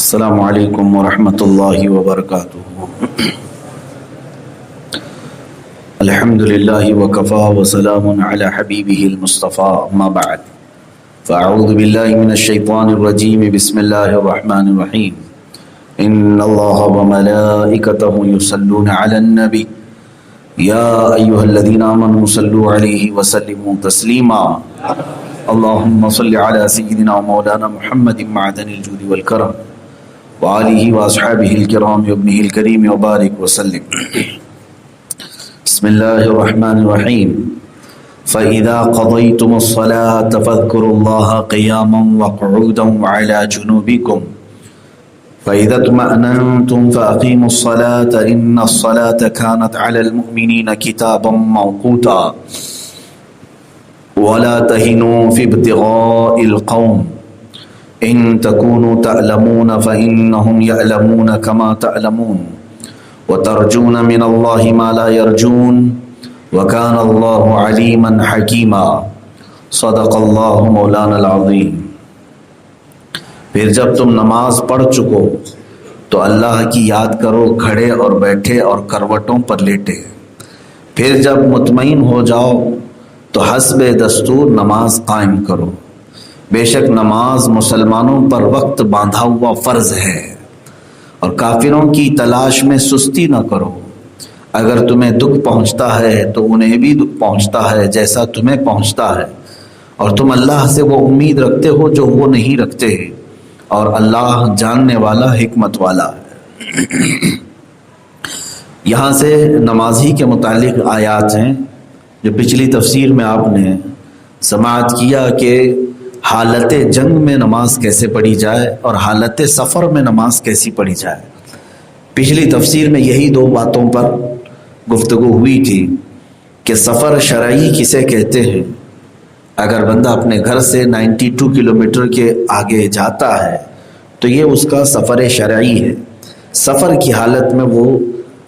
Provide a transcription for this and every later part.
السلام علیکم ورحمۃ اللہ وبرکاتہ۔ الحمد للہ وکفا وسلام علی حبیبہ المصطفیٰ، اما بعد فاعوذ باللہ من الشیطان الرجیم، بسم اللہ الرحمن الرحیم۔ ان اللہ وملائکتہ یصلون علی النبی یا ایہا الذین آمنوا صلوا علیہ وسلموا تسلیما۔ اللہم صل علی سیدنا مولانا محمد معدن الجود والکرم وآلہ واصحابہ الکرام وابنہ الکریم وبارک وسلم۔ بسم اللہ الرحمن الرحیم۔ فَإِذَا قَضَيْتُمُ الصَّلَاةَ فَاذْكُرُوا اللَّهَ قِيَامًا وَقُعُودًا وَعَلَى جُنُوبِكُمْ فَإِذَا اطْمَأْنَنْتُمْ فَأَقِيمُوا الصَّلَاةَ إِنَّ الصَّلَاةَ كَانَتْ عَلَى الْمُؤْمِنِينَ كِتَابًا مَوْقُوتًا وَلَا تَهِنُوا فِي ابْتِغَاءِ الْقَوْمِ إِن تَكُونُوا تَعْلَمُونَ فَإِنَّهُمْ يَعْلَمُونَ كَمَا تَعْلَمُونَ وَتَرْجُونَ مِنَ اللَّهِ مَا لَا يَرْجُونَ وَكَانَ اللَّهُ عَلِيمًا حَكِيمًا۔ صدق اللہ مولانا العظیم۔ پھر جب تم نماز پڑھ چکو تو اللہ کی یاد کرو کھڑے اور بیٹھے اور کروٹوں پر لیٹے۔ پھر جب مطمئن ہو جاؤ تو حسب دستور نماز قائم کرو۔ بے شک نماز مسلمانوں پر وقت باندھا ہوا فرض ہے، اور کافروں کی تلاش میں سستی نہ کرو۔ اگر تمہیں دکھ پہنچتا ہے تو انہیں بھی دکھ پہنچتا ہے جیسا تمہیں پہنچتا ہے، اور تم اللہ سے وہ امید رکھتے ہو جو وہ نہیں رکھتے، اور اللہ جاننے والا حکمت والا ہے۔ یہاں سے نمازی کے متعلق آیات ہیں جو پچھلی تفسیر میں آپ نے سماعت کیا کہ حالت جنگ میں نماز کیسے پڑھی جائے اور حالت سفر میں نماز کیسی پڑھی جائے۔ پچھلی تفسیر میں یہی دو باتوں پر گفتگو ہوئی تھی کہ سفر شرعی کسے کہتے ہیں۔ اگر بندہ اپنے گھر سے 92 کلومیٹر کے آگے جاتا ہے تو یہ اس کا سفر شرعی ہے۔ سفر کی حالت میں وہ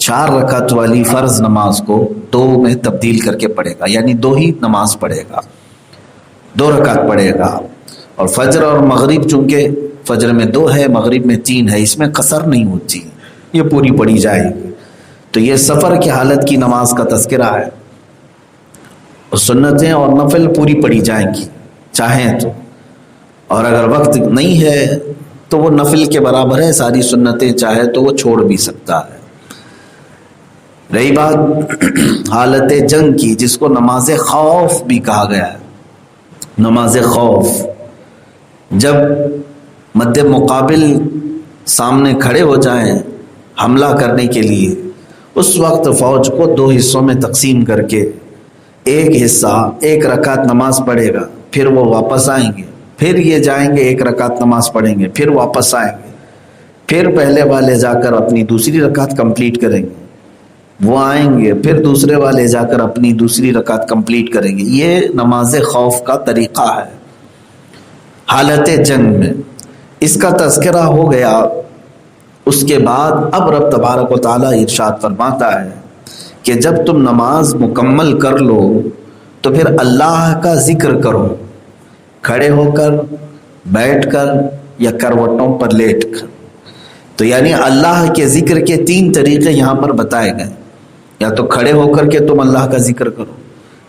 4 رکعت والی فرض نماز کو 2 میں تبدیل کر کے پڑھے گا، یعنی 2 ہی نماز پڑھے گا، 2 رکعت پڑھے گا۔ اور فجر اور مغرب چونکہ فجر میں 2 ہے، مغرب میں 3 ہے، اس میں قصر نہیں ہوتی، یہ پوری پڑھی جائے گی۔ تو یہ سفر کی حالت کی نماز کا تذکرہ ہے، اور سنتیں اور نفل پوری پڑھی جائیں گی چاہیں تو، اور اگر وقت نہیں ہے تو وہ نفل کے برابر ہے، ساری سنتیں چاہے تو وہ چھوڑ بھی سکتا ہے۔ رہی بات حالت جنگ کی، جس کو نماز خوف بھی کہا گیا ہے۔ نماز خوف، جب مد مقابل سامنے کھڑے ہو جائیں حملہ کرنے کے لیے، اس وقت فوج کو 2 حصوں میں تقسیم کر کے ایک حصہ 1 رکعت نماز پڑھے گا، پھر وہ واپس آئیں گے، پھر یہ جائیں گے 1 رکعت نماز پڑھیں گے، پھر واپس آئیں گے، پھر پہلے والے جا کر اپنی دوسری رکعت کمپلیٹ کریں گے، وہ آئیں گے، پھر دوسرے والے جا کر اپنی دوسری رکعت کمپلیٹ کریں گے۔ یہ نماز خوف کا طریقہ ہے حالت جنگ میں۔ اس کا تذکرہ ہو گیا۔ اس کے بعد اب رب تبارک و تعالیٰ ارشاد فرماتا ہے کہ جب تم نماز مکمل کر لو تو پھر اللہ کا ذکر کرو، کھڑے ہو کر، بیٹھ کر یا کروٹوں پر لیٹ کر۔ تو یعنی اللہ کے ذکر کے 3 طریقے یہاں پر بتائے گئے، یا تو کھڑے ہو کر کے تم اللہ کا ذکر کرو،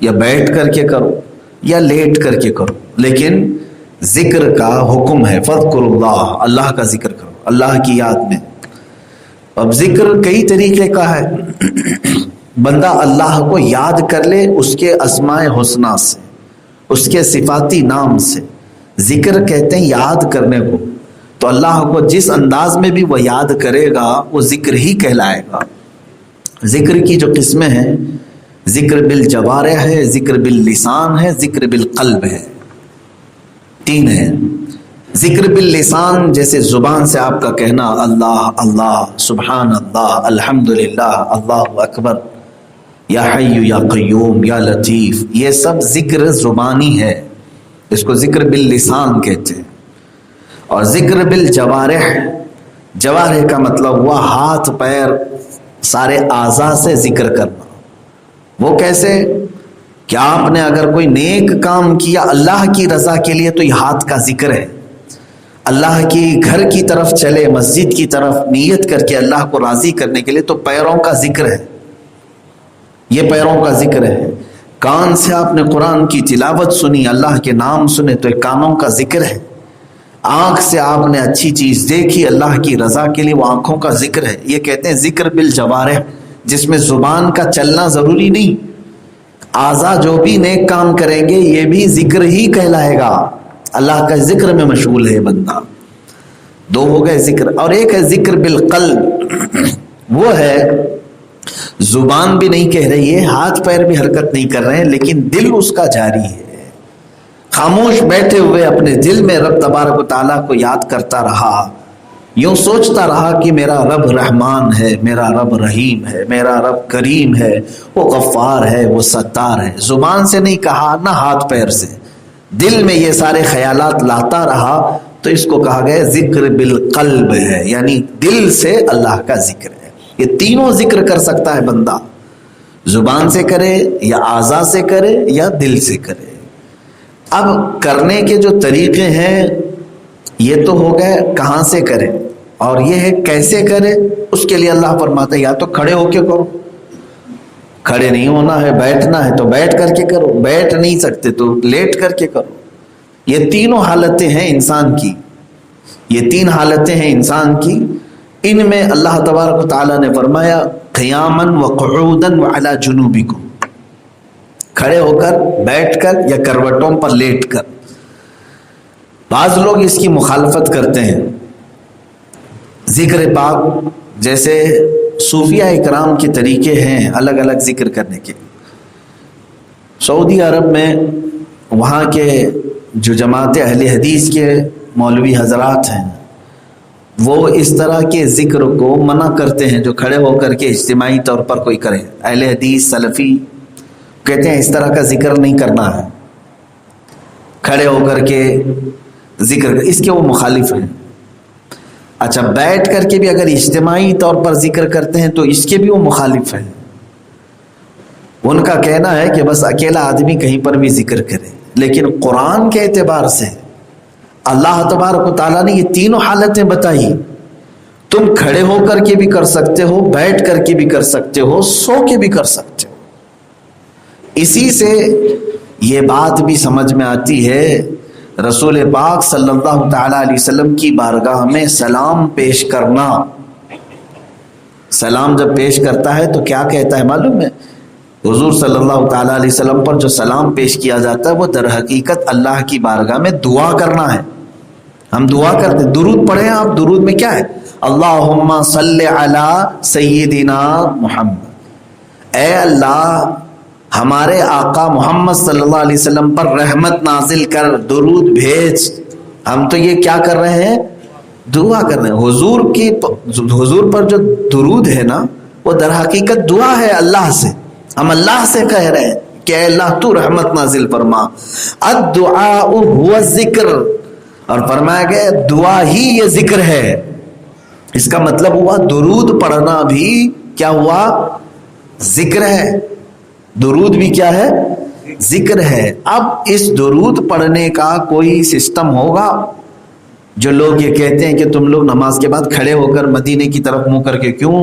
یا بیٹھ کر کے کرو، یا لیٹ کر کے کرو، لیکن ذکر کا حکم ہے، فَاذْكُرُوا اللَّهَ، اللہ کا ذکر کرو، اللہ کی یاد میں۔ اب ذکر کئی طریقے کا ہے۔ بندہ اللہ کو یاد کر لے اس کے اسماء حسنہ سے، اس کے صفاتی نام سے۔ ذکر کہتے ہیں یاد کرنے کو، تو اللہ کو جس انداز میں بھی وہ یاد کرے گا وہ ذکر ہی کہلائے گا۔ ذکر کی جو قسمیں ہیں، ذکر بالجوارح ہے، ذکر باللسان ہے، ذکر بالقلب ہے، 3 ہیں۔ ذکر باللسان جیسے زبان سے آپ کا کہنا اللہ اللہ، سبحان اللہ، الحمدللہ، اللہ اکبر، یا حی یا قیوم یا لطیف، یہ سب ذکر زبانی ہے، اس کو ذکر باللسان کہتے ہیں۔ اور ذکر بالجوارح، جوارح کا مطلب ہوا ہاتھ پیر سارے اعضاء سے ذکر کرنا۔ وہ کیسے کہ آپ نے اگر کوئی نیک کام کیا اللہ کی رضا کے لیے تو یہ ہاتھ کا ذکر ہے، اللہ کی گھر کی طرف چلے، مسجد کی طرف نیت کر کے اللہ کو راضی کرنے کے لیے، تو پیروں کا ذکر ہے، یہ پیروں کا ذکر ہے۔ کان سے آپ نے قرآن کی تلاوت سنی، اللہ کے نام سنے، تو یہ کانوں کا ذکر ہے۔ آنکھ سے آپ نے اچھی چیز دیکھی اللہ کی رضا کے لیے، وہ آنکھوں کا ذکر ہے۔ یہ کہتے ہیں ذکر بالجوارح، جس میں زبان کا چلنا ضروری نہیں، اعضاء جو بھی نیک کام کریں گے یہ بھی ذکر ہی کہلائے گا، اللہ کا ذکر میں مشغول ہے بندہ۔ دو ہو گئے ذکر، اور ایک ہے ذکر بالقلب، وہ ہے زبان بھی نہیں کہہ رہی ہے، ہاتھ پیر بھی حرکت نہیں کر رہے ہیں، لیکن دل اس کا جاری ہے، خاموش بیٹھے ہوئے اپنے دل میں رب تبارک و تعالیٰ کو یاد کرتا رہا، یوں سوچتا رہا کہ میرا رب رحمان ہے، میرا رب رحیم ہے، میرا رب کریم ہے، وہ غفار ہے، وہ ستار ہے۔ زبان سے نہیں کہا، نہ ہاتھ پیر سے، دل میں یہ سارے خیالات لاتا رہا، تو اس کو کہا گیا ذکر بالقلب ہے، یعنی دل سے اللہ کا ذکر ہے۔ یہ تینوں ذکر کر سکتا ہے بندہ، زبان سے کرے یا اعضاء سے کرے یا دل سے کرے۔ اب کرنے کے جو طریقے ہیں یہ تو ہو گئے کہاں سے کرے، اور یہ ہے کیسے کرے۔ اس کے لیے اللہ فرماتا ہے یا تو کھڑے ہو کے کرو، کھڑے نہیں ہونا ہے، بیٹھنا ہے تو بیٹھ کر کے کرو، بیٹھ نہیں سکتے تو لیٹ کر کے کرو۔ یہ تینوں حالتیں ہیں انسان کی، یہ تین حالتیں ہیں انسان کی۔ ان میں اللہ تبارک و تعالیٰ نے فرمایا قیاماً وقعوداً وعلی جنوبکم، کھڑے ہو کر، بیٹھ کر، یا کروٹوں پر لیٹ کر۔ بعض لوگ اس کی مخالفت کرتے ہیں، ذکر پاک جیسے صوفیہ اکرام کے طریقے ہیں الگ الگ ذکر کرنے کے۔ سعودی عرب میں وہاں کے جو جماعت اہل حدیث کے مولوی حضرات ہیں وہ اس طرح کے ذکر کو منع کرتے ہیں، جو کھڑے ہو کر کے اجتماعی طور پر کوئی کرے۔ اہل حدیث سلفی کہتے ہیں اس طرح کا ذکر نہیں کرنا ہے، کھڑے ہو کر کے ذکر، اس کے وہ مخالف ہیں۔ اچھا، بیٹھ کر کے بھی اگر اجتماعی طور پر ذکر کرتے ہیں تو اس کے بھی وہ مخالف ہیں۔ ان کا کہنا ہے کہ بس اکیلا آدمی کہیں پر بھی ذکر کرے، لیکن قرآن کے اعتبار سے اللہ تبارک و تعالیٰ نے یہ تینوں حالتیں بتائی۔ تم کھڑے ہو کر کے بھی کر سکتے ہو، بیٹھ کر کے بھی کر سکتے ہو، سو کے بھی کر سکتے ہو۔ اسی سے یہ بات بھی سمجھ میں آتی ہے، رسول پاک صلی اللہ تعالیٰ علیہ وسلم کی بارگاہ میں سلام پیش کرنا، سلام جب پیش کرتا ہے تو کیا کہتا ہے معلوم ہے؟ حضور صلی اللہ تعالیٰ علیہ وسلم پر جو سلام پیش کیا جاتا ہے وہ در حقیقت اللہ کی بارگاہ میں دعا کرنا ہے۔ ہم دعا کرتے، درود پڑھیں آپ، درود میں کیا ہے؟ اللہم صلی علی سیدنا محمد، اے اللہ ہمارے آقا محمد صلی اللہ علیہ وسلم پر رحمت نازل کر، درود بھیج۔ ہم تو یہ کیا کر رہے ہیں؟ دعا کر رہے ہیں۔ حضور پر جو درود ہے نا وہ در حقیقت دعا ہے اللہ سے، ہم اللہ سے کہہ رہے ہیں کہ اے اللہ تو رحمت نازل فرما۔ الدعاء هو الذکر، اور فرمایا گیا دعا ہی یہ ذکر ہے۔ اس کا مطلب ہوا درود پڑھنا بھی کیا ہوا؟ ذکر ہے۔ درود بھی کیا ہے؟ ذکر ہے۔ اب اس درود پڑھنے کا کوئی سسٹم ہوگا؟ جو لوگ یہ کہتے ہیں کہ تم لوگ نماز کے بعد کھڑے ہو کر مدینے کی طرف منہ کر کے کیوں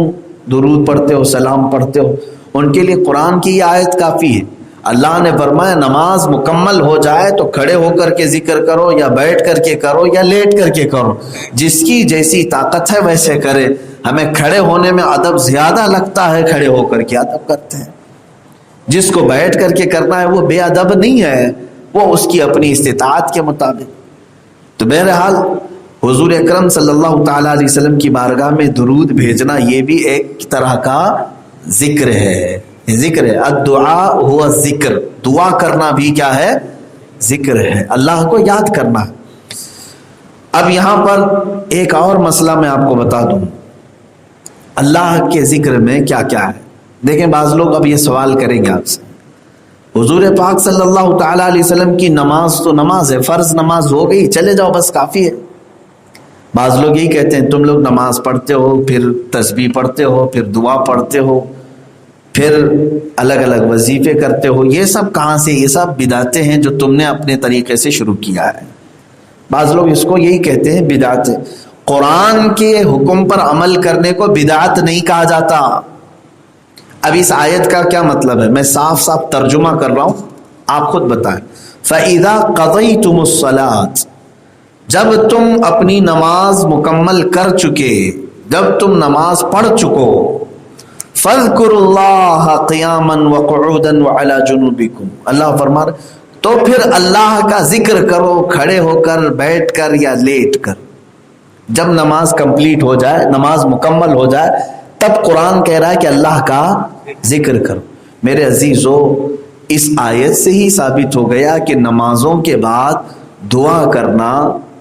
درود پڑھتے ہو، سلام پڑھتے ہو، ان کے لیے قرآن کی یہ آیت کافی ہے۔ اللہ نے فرمایا نماز مکمل ہو جائے تو کھڑے ہو کر کے ذکر کرو، یا بیٹھ کر کے کرو، یا لیٹ کر کے کرو، جس کی جیسی طاقت ہے ویسے کرے۔ ہمیں کھڑے ہونے میں ادب زیادہ لگتا ہے، کھڑے ہو کر کے ادب کرتے ہیں۔ جس کو بیٹھ کر کے کرنا ہے وہ بے ادب نہیں ہے، وہ اس کی اپنی استطاعت کے مطابق۔ تو بہرحال حضور اکرم صلی اللہ تعالیٰ علیہ وسلم کی بارگاہ میں درود بھیجنا یہ بھی ایک طرح کا ذکر ہے، ذکر ہے۔ الدعاء هو الذکر، دعا کرنا بھی کیا ہے؟ ذکر ہے، اللہ کو یاد کرنا ہے۔ اب یہاں پر ایک اور مسئلہ میں آپ کو بتا دوں، اللہ کے ذکر میں کیا کیا ہے۔ دیکھیں بعض لوگ اب یہ سوال کریں گے آپ سے، حضور پاک صلی اللہ تعالیٰ علیہ وسلم کی نماز تو نماز ہے، فرض نماز ہو گئی، چلے جاؤ بس کافی ہے۔ بعض لوگ یہی کہتے ہیں تم لوگ نماز پڑھتے ہو، پھر تسبیح پڑھتے ہو، پھر دعا پڑھتے ہو، پھر الگ الگ وظیفے کرتے ہو، یہ سب کہاں سے؟ یہ سب بدعتیں ہیں جو تم نے اپنے طریقے سے شروع کیا ہے۔ بعض لوگ اس کو یہی کہتے ہیں بدعت ہے. قرآن کے حکم پر عمل کرنے کو بدعت نہیں کہا جاتا. اب اس آیت کا کیا مطلب ہے میں صاف صاف ترجمہ کر رہا ہوں, آپ خود بتائیں. فَإِذَا قَضَيْتُمُ الصَّلَاةَ, جب تم اپنی نماز مکمل کر چکے, جب تم نماز پڑھ چکو, فَاذْكُرُوا اللَّهَ قِيَامًا وَقُعُودًا وَعَلَى جُنُوبِكُمْ, اللہ فرما رہے تو پھر اللہ کا ذکر کرو کھڑے ہو کر, بیٹھ کر یا لیٹ کر. جب نماز کمپلیٹ ہو جائے, نماز مکمل ہو جائے, تب قرآن کہہ رہا ہے کہ اللہ کا ذکر کرو. میرے عزیزو, اس آیت سے ہی ثابت ہو گیا کہ نمازوں کے بعد دعا کرنا,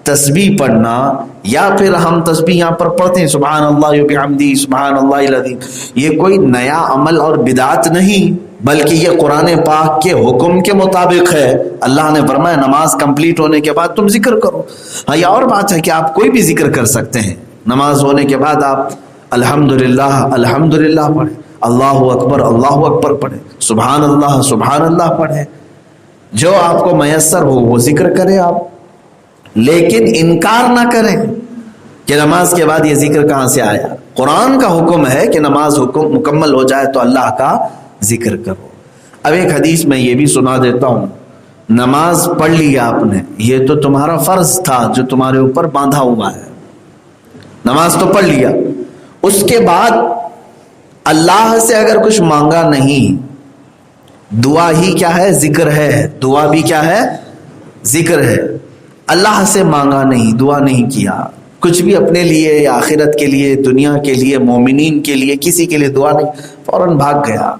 تسبیح پڑھنا, یا پھر ہم تسبیح یہاں پر پڑھتے ہیں سبحان اللہ وبحمدہ سبحان اللہ العظیم, یہ کوئی نیا عمل اور بدعت نہیں, بلکہ یہ قرآن پاک کے حکم کے مطابق ہے. اللہ نے فرمایا نماز کمپلیٹ ہونے کے بعد تم ذکر کرو. ہاں یہ اور بات ہے کہ آپ کوئی بھی ذکر کر سکتے ہیں. نماز ہونے کے بعد آپ الحمدللہ الحمدللہ پڑھیں, اللہ اکبر پڑھیں, سبحان اللہ پڑھیں, جو آپ کو میسر ہو وہ ذکر کریں آپ, لیکن انکار نہ کریں کہ نماز کے بعد یہ ذکر کہاں سے آیا. قرآن کا حکم ہے کہ نماز حکم مکمل ہو جائے تو اللہ کا ذکر کرو. اب ایک حدیث میں یہ بھی سنا دیتا ہوں, نماز پڑھ لی آپ نے, یہ تو تمہارا فرض تھا جو تمہارے اوپر باندھا ہوا ہے, نماز تو پڑھ لیا, اس کے بعد اللہ سے اگر کچھ مانگا نہیں, دعا ہی کیا ہے, ذکر ہے, دعا بھی کیا ہے, ذکر ہے. اللہ سے مانگا نہیں, دعا نہیں کیا, کچھ بھی اپنے لیے یا آخرت کے لیے, دنیا کے لیے, مومنین کے لیے, کسی کے لیے دعا نہیں, فوراً بھاگ گیا.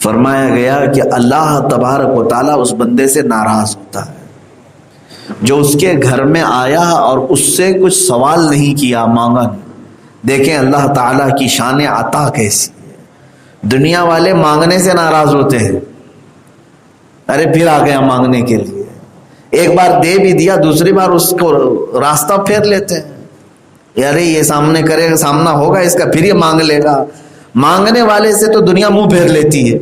فرمایا گیا کہ اللہ تبارک و تعالیٰ اس بندے سے ناراض ہوتا ہے جو اس کے گھر میں آیا اور اس سے کچھ سوال نہیں کیا, مانگا نہیں. دیکھیں اللہ تعالیٰ کی شان عطا کیسی ہے. دنیا والے مانگنے سے ناراض ہوتے ہیں, ارے پھر آ گیا مانگنے کے لیے, ایک بار دے بھی دیا, دوسری بار اس کو راستہ پھیر لیتے ہیں, ارے یہ سامنے کرے گا, سامنا ہوگا اس کا, پھر یہ مانگ لے گا. مانگنے والے سے تو دنیا منہ پھیر لیتی ہے,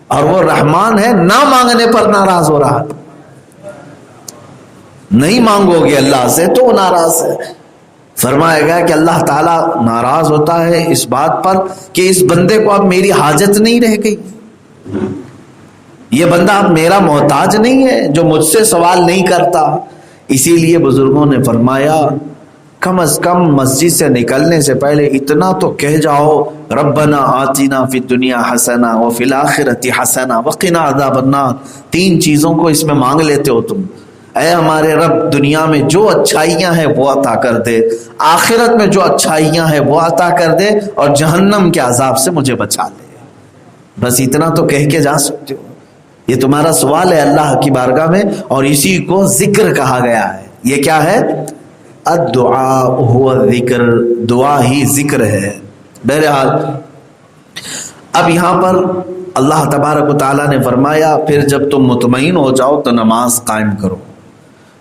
اور وہ رحمان ہے, نہ مانگنے پر ناراض ہو رہا. نہیں مانگو گے اللہ سے تو وہ ناراض ہے. فرمایا گیا کہ اللہ تعالیٰ ناراض ہوتا ہے اس بات پر کہ اس بندے کو اب میری حاجت نہیں رہ گئی, یہ بندہ اب میرا محتاج نہیں ہے جو مجھ سے سوال نہیں کرتا. اسی لیے بزرگوں نے فرمایا کم از کم مسجد سے نکلنے سے پہلے اتنا تو کہہ جاؤ, ربنا آتنا فی الدنیا حسنہ وفی الآخرۃ حسنہ وقنا عذاب النار. 3 چیزوں کو اس میں مانگ لیتے ہو تم, اے ہمارے رب دنیا میں جو اچھائیاں ہیں وہ عطا کر دے, آخرت میں جو اچھائیاں ہیں وہ عطا کر دے, اور جہنم کے عذاب سے مجھے بچا لے. بس اتنا تو کہہ کے جا سکتے ہو. یہ تمہارا سوال ہے اللہ کی بارگاہ میں, اور اسی کو ذکر کہا گیا ہے. یہ کیا ہے؟ الدعاء هو الذکر, دعا ہی ذکر ہے. بہرحال اب یہاں پر اللہ تبارک و تعالیٰ نے فرمایا پھر جب تم مطمئن ہو جاؤ تو نماز قائم کرو.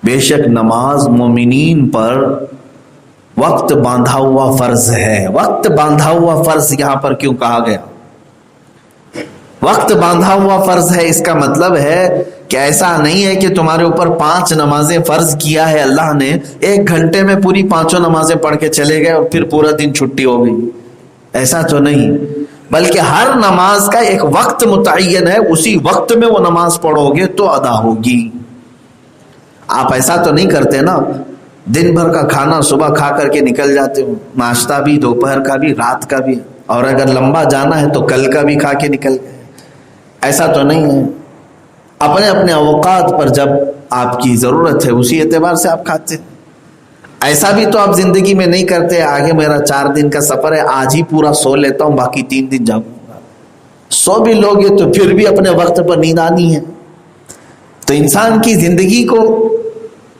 بے شک نماز مومنین پر وقت باندھا ہوا فرض ہے. وقت باندھا ہوا فرض یہاں پر کیوں کہا گیا؟ وقت باندھا ہوا فرض ہے, اس کا مطلب ہے کہ ایسا نہیں ہے کہ تمہارے اوپر 5 نمازیں فرض کیا ہے اللہ نے, 1 گھنٹے میں پوری 5 نمازیں پڑھ کے چلے گئے اور پھر پورا دن چھٹی ہو گئی. ایسا تو نہیں, بلکہ ہر نماز کا ایک وقت متعین ہے, اسی وقت میں وہ نماز پڑھو گے تو ادا ہوگی. آپ ایسا تو نہیں کرتے نا, دن بھر کا کھانا صبح کھا کر کے نکل جاتے ہو, ناشتہ بھی, دوپہر کا بھی, رات کا بھی, اور اگر لمبا جانا ہے تو کل کا بھی کھا کے نکل گئے. ایسا تو نہیں ہے. اپنے اپنے اوقات پر جب آپ کی ضرورت ہے اسی اعتبار سے آپ کھاتے ہیں. ایسا بھی تو آپ زندگی میں نہیں کرتے, آگے میرا 4 دن کا سفر ہے, آج ہی پورا سو لیتا ہوں, باقی 3 دن جاگوں گا. سو بھی لوگے تو پھر بھی اپنے وقت پر نیند آنی ہے. تو انسان کی زندگی کو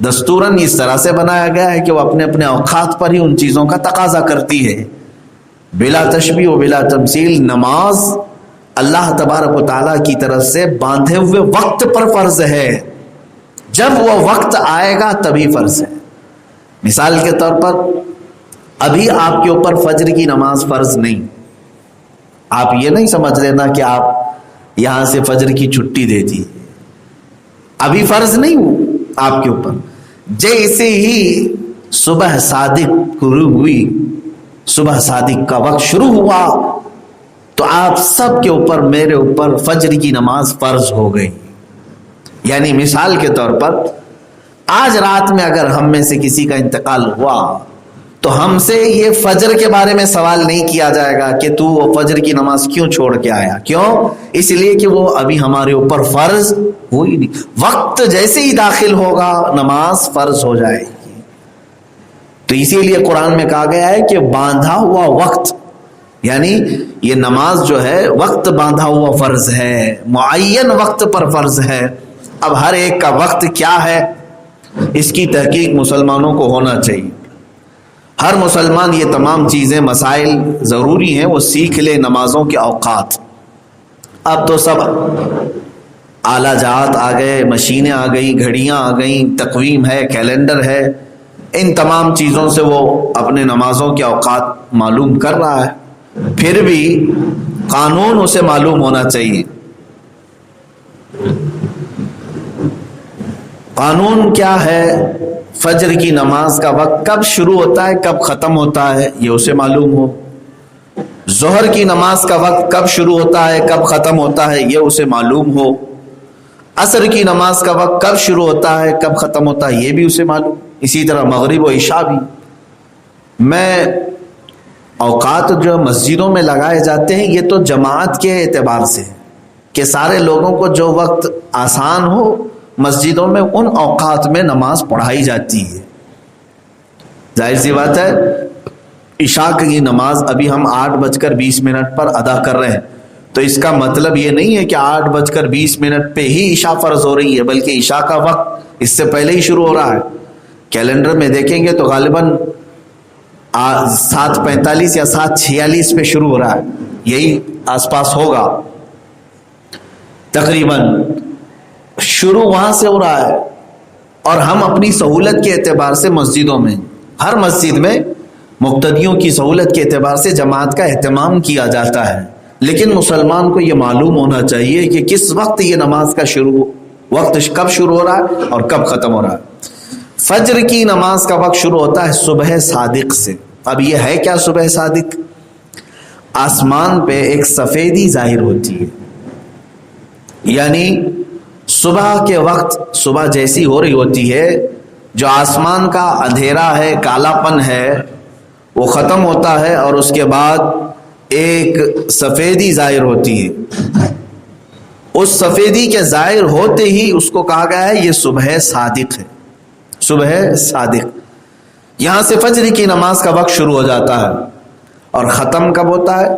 دستوراً اس طرح سے بنایا گیا ہے کہ وہ اپنے اپنے اوقات پر ہی ان چیزوں کا تقاضا کرتی ہے, بلا تشبیہ و بلا تمثیل. نماز اللہ تبارک و تعالیٰ کی طرف سے باندھے ہوئے وقت پر فرض ہے, جب وہ وقت آئے گا تبھی فرض ہے. مثال کے طور پر ابھی آپ کے اوپر فجر کی نماز فرض نہیں, آپ یہ نہیں سمجھ لینا کہ آپ یہاں سے فجر کی چھٹی دے دی, ابھی فرض نہیں ہو آپ کے اوپر. جیسے ہی صبح صادق شروع ہوئی، صبح صادق کا وقت شروع ہوا تو آپ سب کے اوپر، میرے اوپر فجر کی نماز فرض ہو گئی۔ یعنی مثال کے طور پر آج رات میں اگر ہم میں سے کسی کا انتقال ہوا تو ہم سے یہ فجر کے بارے میں سوال نہیں کیا جائے گا کہ تو وہ فجر کی نماز کیوں چھوڑ کے آیا، کیوں؟ اس لیے کہ وہ ابھی ہمارے اوپر فرض ہوئی نہیں۔ وقت جیسے ہی داخل ہوگا نماز فرض ہو جائے گی۔ تو اسی لیے قرآن میں کہا گیا ہے کہ باندھا ہوا وقت، یعنی یہ نماز جو ہے وقت باندھا ہوا فرض ہے، معین وقت پر فرض ہے۔ اب ہر ایک کا وقت کیا ہے اس کی تحقیق مسلمانوں کو ہونا چاہیے۔ ہر مسلمان یہ تمام چیزیں، مسائل ضروری ہیں وہ سیکھ لے۔ نمازوں کے اوقات اب تو سب آلہ جات آ گئے، مشینیں آ گئی، گھڑیاں آ گئیں، تقویم ہے، کیلنڈر ہے، ان تمام چیزوں سے وہ اپنے نمازوں کے اوقات معلوم کر رہا ہے۔ پھر بھی قانون اسے معلوم ہونا چاہیے۔ قانون کیا ہے؟ فجر کی نماز کا وقت کب شروع ہوتا ہے، کب ختم ہوتا ہے، یہ اسے معلوم ہو۔ ظہر کی نماز کا وقت کب شروع ہوتا ہے، کب ختم ہوتا ہے، یہ اسے معلوم ہو۔ عصر کی نماز کا وقت کب شروع ہوتا ہے، کب ختم ہوتا ہے، یہ بھی اسے معلوم۔ اسی طرح مغرب و عشاء بھی۔ میں اوقات جو مسجدوں میں لگائے جاتے ہیں یہ تو جماعت کے اعتبار سے کہ سارے لوگوں کو جو وقت آسان ہو مسجدوں میں ان اوقات میں نماز پڑھائی جاتی ہے۔ ظاہر سی بات ہے عشاء کی نماز ابھی ہم 8:20 پر ادا کر رہے ہیں تو اس کا مطلب یہ نہیں ہے کہ 8:20 پہ ہی عشاء فرض ہو رہی ہے، بلکہ عشاء کا وقت اس سے پہلے ہی شروع ہو رہا ہے۔ کیلنڈر میں دیکھیں گے تو غالباً 7:45 یا 7:46 پہ شروع ہو رہا ہے، یہی آس پاس ہوگا تقریباً۔ شروع وہاں سے ہو رہا ہے اور ہم اپنی سہولت کے اعتبار سے مسجدوں میں، ہر مسجد میں مقتدیوں کی سہولت کے اعتبار سے جماعت کا اہتمام کیا جاتا ہے، لیکن مسلمان کو یہ معلوم ہونا چاہیے کہ کس وقت یہ نماز کا وقت کب شروع ہو رہا ہے اور کب ختم ہو رہا ہے۔ فجر کی نماز کا وقت شروع ہوتا ہے صبح صادق سے۔ اب یہ ہے کیا صبح صادق؟ آسمان پہ ایک سفیدی ظاہر ہوتی ہے، یعنی صبح کے وقت، صبح جیسی ہو رہی ہوتی ہے، جو آسمان کا اندھیرا ہے، کالا پن ہے، وہ ختم ہوتا ہے اور اس کے بعد ایک سفیدی ظاہر ہوتی ہے۔ اس سفیدی کے ظاہر ہوتے ہی اس کو کہا گیا ہے یہ صبح صادق ہے، صبح صادق۔ یہاں سے فجر کی نماز کا وقت شروع ہو جاتا ہے اور ختم کب ہوتا ہے؟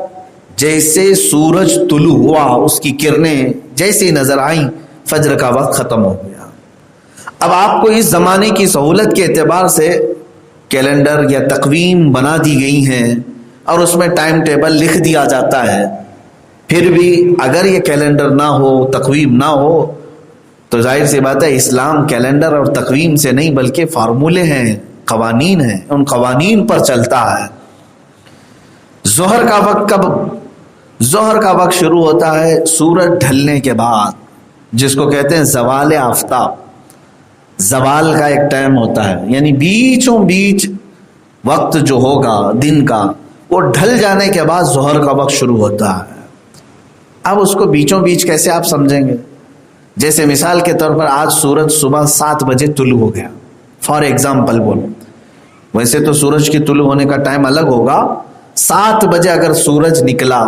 جیسے سورج طلوع ہوا، اس کی کرنیں جیسے نظر آئیں فجر کا وقت ختم ہو گیا۔ اب آپ کو اس زمانے کی سہولت کے اعتبار سے کیلنڈر یا تقویم بنا دی گئی ہیں اور اس میں ٹائم ٹیبل لکھ دیا جاتا ہے، پھر بھی اگر یہ کیلنڈر نہ ہو، تقویم نہ ہو تو ظاہر سی بات ہے اسلام کیلنڈر اور تقویم سے نہیں بلکہ فارمولے ہیں، قوانین ہیں، ان قوانین پر چلتا ہے۔ ظہر کا وقت کب؟ ظہر کا وقت شروع ہوتا ہے سورج ڈھلنے کے بعد، جس کو کہتے ہیں زوال آفتاب۔ زوال کا ایک ٹائم ہوتا ہے، یعنی بیچوں بیچ وقت جو ہوگا دن کا وہ ڈھل جانے کے بعد ظہر کا وقت شروع ہوتا ہے۔ اب اس کو بیچوں بیچ کیسے آپ سمجھیں گے؟ جیسے مثال کے طور پر آج سورج صبح 7 بجے طلوع ہو گیا، فار ایگزامپل بولو، ویسے تو سورج کی طلوع ہونے کا ٹائم الگ ہوگا۔ 7 بجے اگر سورج نکلا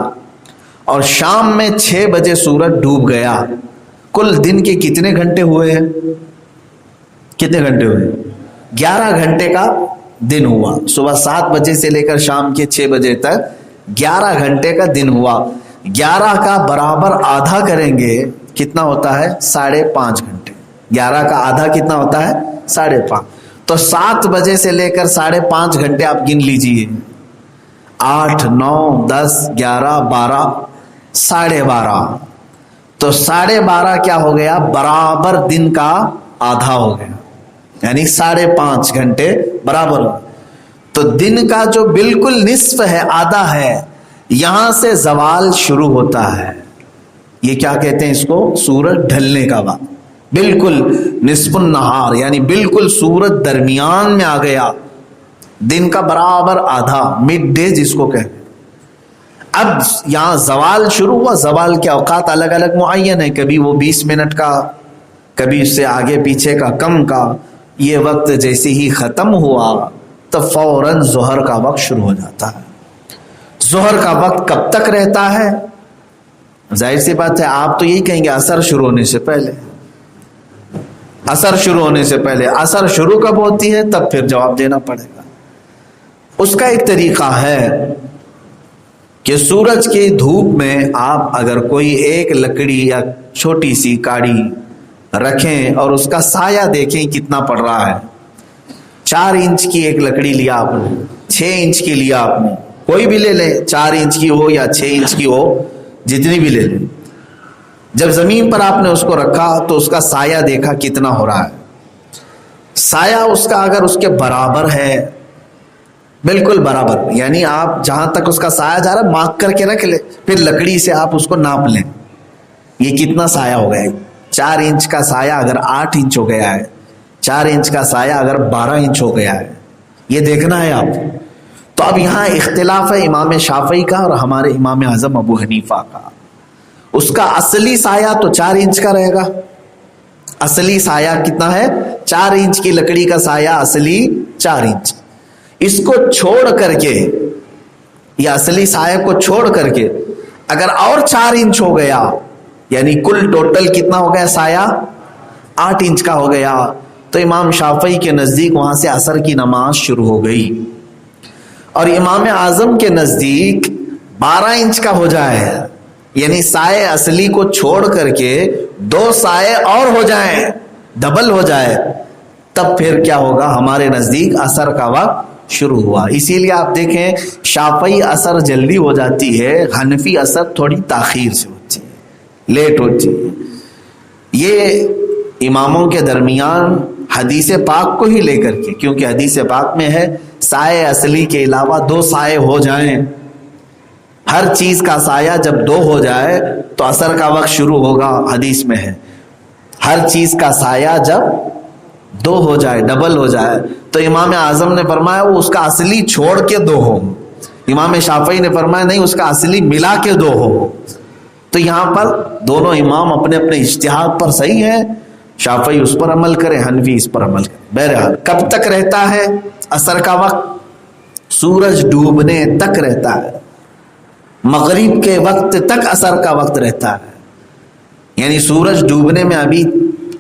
اور شام میں 6 بجے سورج ڈوب گیا، کل دن کے کتنے گھنٹے ہوئے ہیں؟ کتنے گھنٹے ہوئے؟ 11 گھنٹے کا دن ہوا۔ صبح 7 بجے سے لے کر شام کے 6 بجے تک 11 گھنٹے کا دن ہوا۔ 11 کا برابر آدھا کریں گے کتنا ہوتا ہے؟ 5.5 گھنٹے۔ 11 کا آدھا کتنا ہوتا ہے؟ 5.5۔ تو 7 بجے سے لے کر 5.5 گھنٹے آپ گن لیجئے، 8 9 10 11 12 12.5۔ تو 12.5 کیا ہو گیا؟ برابر دن کا آدھا ہو گیا، یعنی 5.5 گھنٹے برابر ہو۔ تو دن کا جو بالکل نصف ہے، آدھا ہے، یہاں سے زوال شروع ہوتا ہے۔ یہ کیا کہتے ہیں اس کو؟ سورج ڈھلنے کا وقت۔ بالکل نصف النہار یعنی بالکل سورج درمیان میں آ گیا، دن کا برابر آدھا، مڈ ڈے جس کو کہتے ہیں۔ اب یہاں زوال شروع ہوا، زوال کے اوقات الگ الگ معین ہیں، کبھی وہ 20 منٹ کا، کبھی اس سے آگے پیچھے کا، کم کا۔ یہ وقت جیسے ہی ختم ہوا تو فوراً ظہر کا وقت شروع ہو جاتا ہے۔ ظہر کا وقت کب تک رہتا ہے؟ ظاہر سی بات ہے آپ تو یہی کہیں گے عصر شروع ہونے سے پہلے، عصر شروع ہونے سے پہلے۔ عصر شروع کب ہوتی ہے تب پھر جواب دینا پڑے گا۔ اس کا ایک طریقہ ہے کہ سورج کی دھوپ میں آپ اگر کوئی ایک لکڑی یا چھوٹی سی کاڑی رکھیں اور اس کا سایہ دیکھیں کتنا پڑ رہا ہے۔ 4 انچ کی ایک لکڑی لیا آپ نے، 6 انچ کی لیا آپ نے، کوئی بھی لے لیں، 4 انچ کی ہو یا 6 انچ کی ہو، جتنی بھی لے لیں۔ جب زمین پر آپ نے اس کو رکھا تو اس کا سایہ دیکھا کتنا ہو رہا ہے۔ سایہ اس کا اگر اس کے برابر ہے، بالکل برابر، یعنی آپ جہاں تک اس کا سایہ جا رہا ہے مارک کر کے رکھ لیں، پھر لکڑی سے آپ اس کو ناپ لیں، یہ کتنا سایہ ہو گیا ہے۔ 4 انچ کا سایہ اگر 8 انچ ہو گیا ہے، 4 انچ کا سایہ اگر 12 انچ ہو گیا ہے، یہ دیکھنا ہے آپ۔ تو اب یہاں اختلاف ہے امام شافعی کا اور ہمارے امام اعظم ابو حنیفہ کا۔ اس کا اصلی سایہ تو 4 انچ کا رہے گا۔ اصلی سایہ کتنا ہے؟ 4 انچ کی لکڑی کا سایہ اصلی 4 انچ۔ اس کو چھوڑ کر کے، یا اصلی سایہ کو چھوڑ کر کے اگر اور 4 انچ ہو گیا، یعنی کل ٹوٹل کتنا ہو گیا سایہ؟ 8 انچ کا ہو گیا، تو امام شافعی کے نزدیک وہاں سے عصر کی نماز شروع ہو گئی۔ اور امام اعظم کے نزدیک 12 انچ کا ہو جائے، یعنی سائے اصلی کو چھوڑ کر کے 2 سائے اور ہو جائیں، ڈبل ہو جائے، تب پھر کیا ہوگا؟ ہمارے نزدیک عصر کا وقت شروع ہوا۔ اسی لیے آپ دیکھیں شافعی عصر جلدی ہو جاتی ہے، حنفی عصر تھوڑی تاخیر سے ہوتی ہے، لیٹ ہوتی ہے۔ یہ اماموں کے درمیان حدیث پاک کو ہی لے کر کے، کیونکہ حدیث پاک میں ہے سائے اصلی کے علاوہ 2 سائے ہو جائیں، ہر چیز کا سایہ جب 2 ہو جائے تو عصر کا وقت شروع ہوگا، حدیث میں ہے ہر چیز کا سایہ جب 2 ہو جائے، ڈبل ہو جائے، تو امام اعظم نے فرمایا وہ اس کا اصلی چھوڑ کے 2 ہو، امام شافعی نے فرمایا نہیں اس کا اصلی ملا کے 2 ہو۔ تو یہاں پر دونوں امام اپنے اپنے اجتہاد پر صحیح ہے، شافعی اس پر عمل کرے، حنفی اس پر عمل کرے۔ بہرحال کب تک رہتا ہے عصر کا وقت؟ سورج ڈوبنے تک رہتا ہے، مغرب کے وقت تک عصر کا وقت رہتا ہے، یعنی سورج ڈوبنے میں ابھی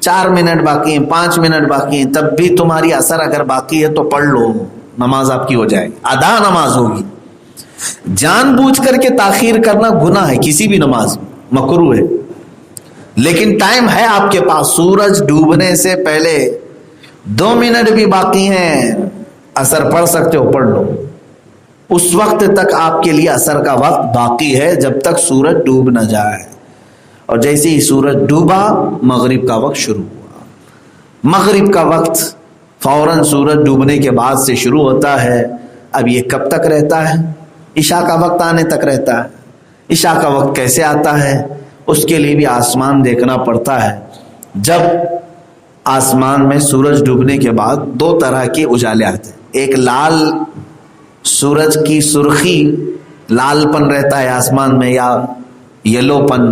4 منٹ باقی ہیں، 5 منٹ باقی ہیں، تب بھی تمہاری عصر اگر باقی ہے تو پڑھ لو، نماز آپ کی ہو جائے گی، ادا نماز ہوگی۔ جان بوجھ کر کے تاخیر کرنا گناہ ہے، کسی بھی نماز مکروہ ہے، لیکن ٹائم ہے آپ کے پاس، سورج ڈوبنے سے پہلے 2 منٹ بھی باقی ہیں، عصر پڑھ سکتے ہو، پڑھ لو، اس وقت تک آپ کے لیے عصر کا وقت باقی ہے جب تک سورج ڈوب نہ جائے۔ اور جیسے ہی سورج ڈوبا مغرب کا وقت شروع ہوا۔ مغرب کا وقت فوراً سورج ڈوبنے کے بعد سے شروع ہوتا ہے۔ اب یہ کب تک رہتا ہے؟ عشاء کا وقت آنے تک رہتا ہے۔ عشاء کا وقت کیسے آتا ہے؟ اس کے لیے بھی آسمان دیکھنا پڑتا ہے۔ جب آسمان میں سورج ڈوبنے کے بعد 2 طرح کے اجالے آتے ہیں، ایک لال سورج کی سرخی، لال پن رہتا ہے آسمان میں، یا یلو پن،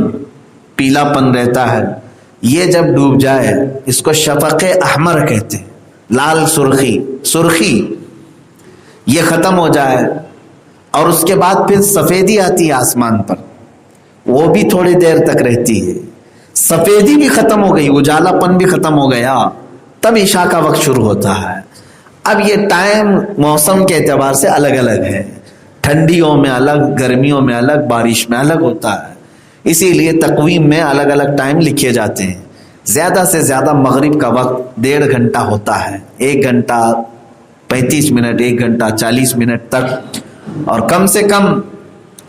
پیلا پن رہتا ہے، یہ جب ڈوب جائے اس کو شفق احمر کہتے ہیں، لال سرخی یہ ختم ہو جائے، اور اس کے بعد پھر سفیدی آتی ہے آسمان پر، وہ بھی تھوڑی دیر تک رہتی ہے، سفیدی بھی ختم ہو گئی، اجالا پن بھی ختم ہو گیا، تب عشاء کا وقت شروع ہوتا ہے۔ اب یہ ٹائم موسم کے اعتبار سے الگ الگ ہے، ٹھنڈیوں میں الگ، گرمیوں میں الگ، بارش میں الگ ہوتا ہے، اسی لیے تقویم میں الگ الگ ٹائم لکھے جاتے ہیں۔ زیادہ سے زیادہ مغرب کا وقت 1.5 گھنٹہ ہوتا ہے، 1 گھنٹہ 35 منٹ، 1 گھنٹہ 40 منٹ تک، اور کم سے کم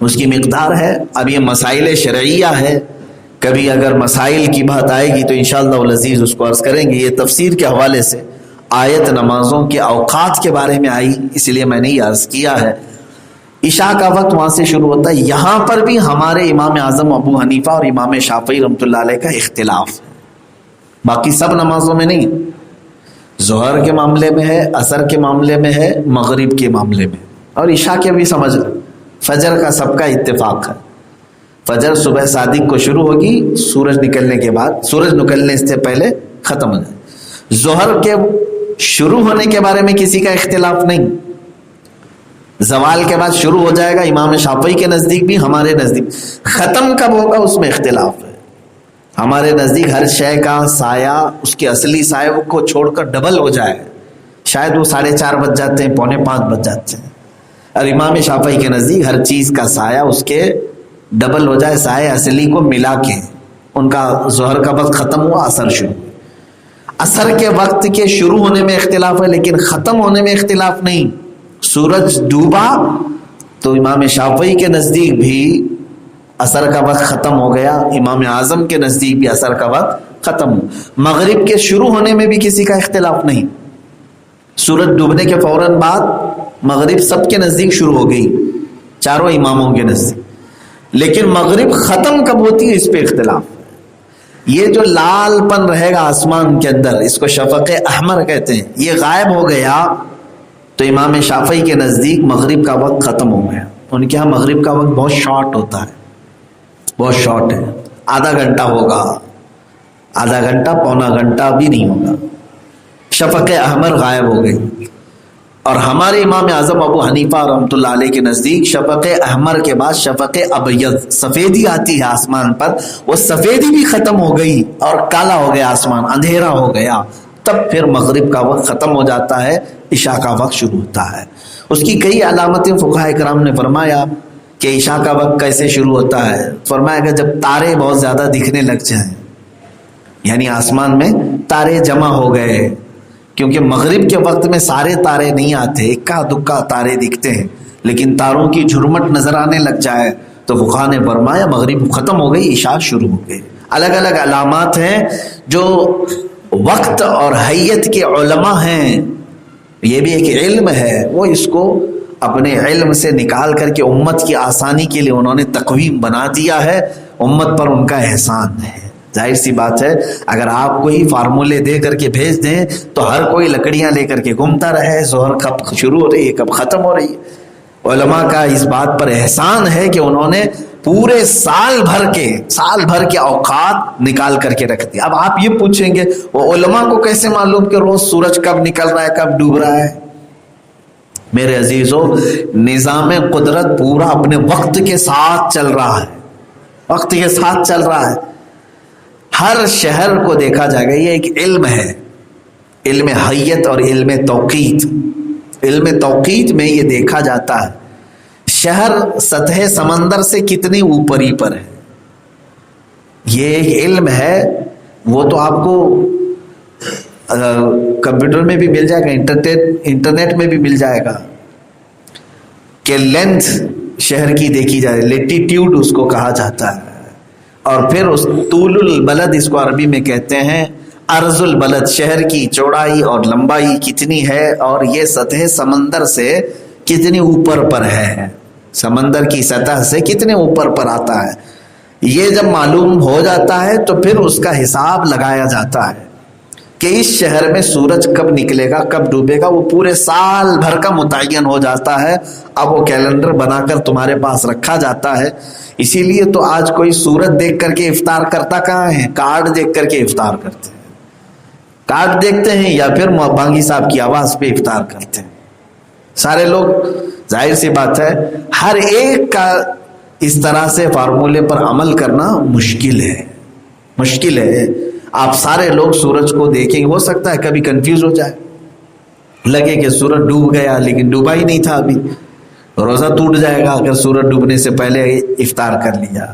اس کی مقدار ہے۔ اب یہ مسائل شرعیہ ہے، کبھی اگر مسائل کی بات آئے گی تو انشاءاللہ العزیز اس کو عرض کریں گے۔ یہ تفسیر کے حوالے سے آیت نمازوں کے اوقات کے بارے میں آئی، اس لیے میں نے یہ عرض کیا ہے۔ عشاء کا وقت وہاں سے شروع ہوتا ہے۔ یہاں پر بھی ہمارے امام اعظم ابو حنیفہ اور امام شافعی رحمۃ اللہ علیہ کا اختلاف ہے۔ باقی سب نمازوں میں نہیں. ظہر کے معاملے میں ہے, عصر کے معاملے میں ہے, مغرب کے معاملے میں, اور عشاء کے بھی سمجھ لیں. فجر کا سب کا اتفاق ہے. فجر صبح صادق کو شروع ہوگی, سورج نکلنے کے بعد, سورج نکلنے سے پہلے ختم ہو جائے. ظہر کے شروع ہونے کے بارے میں کسی کا اختلاف نہیں. زوال کے بعد شروع ہو جائے گا, امام شافعی کے نزدیک بھی, ہمارے نزدیک. ختم کب ہوگا اس میں اختلاف ہے. ہمارے نزدیک ہر شے کا سایہ اس کے اصلی سایہ کو چھوڑ کر ڈبل ہو جائے. شاید وہ 4:30 بج جاتے ہیں, 4:45 بج جاتے ہیں. اور امام شافعی کے نزدیک ہر چیز کا سایہ اس کے ڈبل ہو جائے, سایہ اصلی کو ملا کے. ان کا ظہر کا وقت ختم ہوا, عصر شروع. عصر کے وقت کے شروع ہونے میں اختلاف ہے, لیکن ختم ہونے میں اختلاف نہیں. سورج ڈوبا تو امام شافعی کے نزدیک بھی عصر کا وقت ختم ہو گیا, امام اعظم کے نزدیک بھی عصر کا وقت ختم ہو. مغرب کے شروع ہونے میں بھی کسی کا اختلاف نہیں. سورج ڈوبنے کے فوراً بعد مغرب سب کے نزدیک شروع ہو گئی, چاروں اماموں کے نزدیک. لیکن مغرب ختم کب ہوتی ہے اس پہ اختلاف. یہ جو لال پن رہے گا آسمان کے اندر, اس کو شفق احمر کہتے ہیں, یہ غائب ہو گیا تو امام شافعی کے نزدیک مغرب کا وقت ختم ہو گیا. ان کے ہاں مغرب کا وقت بہت شارٹ ہوتا ہے, بہت شارٹ ہے. آدھا گھنٹہ ہوگا, آدھا گھنٹہ, پونا گھنٹہ بھی نہیں ہوگا. شفق احمر غائب ہو گئی. اور ہمارے امام اعظم ابو حنیفہ رحمۃ اللہ علیہ کے نزدیک شفق احمر کے بعد شفق ابیض, سفیدی آتی ہے آسمان پر, وہ سفیدی بھی ختم ہو گئی اور کالا ہو گیا آسمان, اندھیرا ہو گیا. تب پھر مغرب کا وقت ختم ہو جاتا ہے, عشاء کا وقت شروع ہوتا ہے. اس کی کئی علامتیں فقہاء کرام نے فرمایا کہ عشاء کا وقت کیسے شروع ہوتا ہے. فرمایا کہ جب تارے بہت زیادہ دکھنے لگ جائیں, یعنی آسمان میں تارے جمع ہو گئے, کیونکہ مغرب کے وقت میں سارے تارے نہیں آتے, اکا دکا تارے دکھتے ہیں, لیکن تاروں کی جھرمٹ نظر آنے لگ جائے تو فقہاء نے فرمایا مغرب ختم ہو گئی, عشاء شروع ہو گئی. الگ الگ علامات ہیں جو وقت اور حیت کے علماء ہیں, یہ بھی ایک علم ہے, وہ اس کو اپنے علم سے نکال کر کے امت کی آسانی کے لیے انہوں نے تقویم بنا دیا ہے. امت پر ان کا احسان ہے. ظاہر سی بات ہے, اگر آپ کوئی فارمولے دے کر کے بھیج دیں تو ہر کوئی لکڑیاں لے کر کے گھومتا رہے, ظہر کب شروع ہو رہی ہے, کب ختم ہو رہی ہے. علماء کا اس بات پر احسان ہے کہ انہوں نے پورے سال بھر کے اوقات نکال کر کے رکھ دیا. اب آپ یہ پوچھیں گے وہ علماء کو کیسے معلوم کہ روز سورج کب نکل رہا ہے, کب ڈوب رہا ہے. میرے عزیزو, نظام قدرت پورا اپنے وقت کے ساتھ چل رہا ہے, وقت کے ساتھ چل رہا ہے. ہر شہر کو دیکھا جائے گا, یہ ایک علم ہے, علم حیت اور علم توقیت. علم توقیت میں یہ دیکھا جاتا ہے شہر سطح سمندر سے کتنے اوپری پر ہے. یہ ایک علم ہے, وہ تو آپ کو کمپیوٹر میں بھی مل جائے گا, انٹرنیٹ میں بھی مل جائے گا کہ لینتھ شہر کی دیکھی جائے, لیٹیٹیوڈ اس کو کہا جاتا ہے. اور پھر اس طول البلد, اس کو عربی میں کہتے ہیں عرض البلد, شہر کی چوڑائی اور لمبائی کتنی ہے اور یہ سطح سمندر سے کتنی اوپر پر ہے, سمندر کی سطح سے کتنے اوپر پر آتا ہے. یہ جب معلوم ہو جاتا ہے تو پھر اس کا حساب لگایا جاتا ہے کہ اس شہر میں سورج کب نکلے گا, کب ڈوبے گا. وہ پورے سال بھر کا متعین ہو جاتا ہے. اب وہ کیلنڈر بنا کر تمہارے پاس رکھا جاتا ہے. اسی لیے تو آج کوئی سورج دیکھ کر کے افطار کرتا کہاں ہے, کارڈ دیکھ کر کے افطار کرتے ہیں. کارڈ دیکھتے ہیں یا پھر بانگی صاحب کی آواز پہ افطار کرتے ہیں سارے لوگ. ظاہر سی بات ہے ہر ایک کا اس طرح سے فارمولے پر عمل کرنا مشکل ہے. آپ سارے لوگ سورج کو دیکھیں گے, ہو سکتا ہے کبھی کنفیوز ہو جائے, لگے کہ سورج ڈوب گیا لیکن ڈوبا ہی نہیں تھا, ابھی روزہ ٹوٹ جائے گا اگر سورج ڈوبنے سے پہلے افطار کر لیا.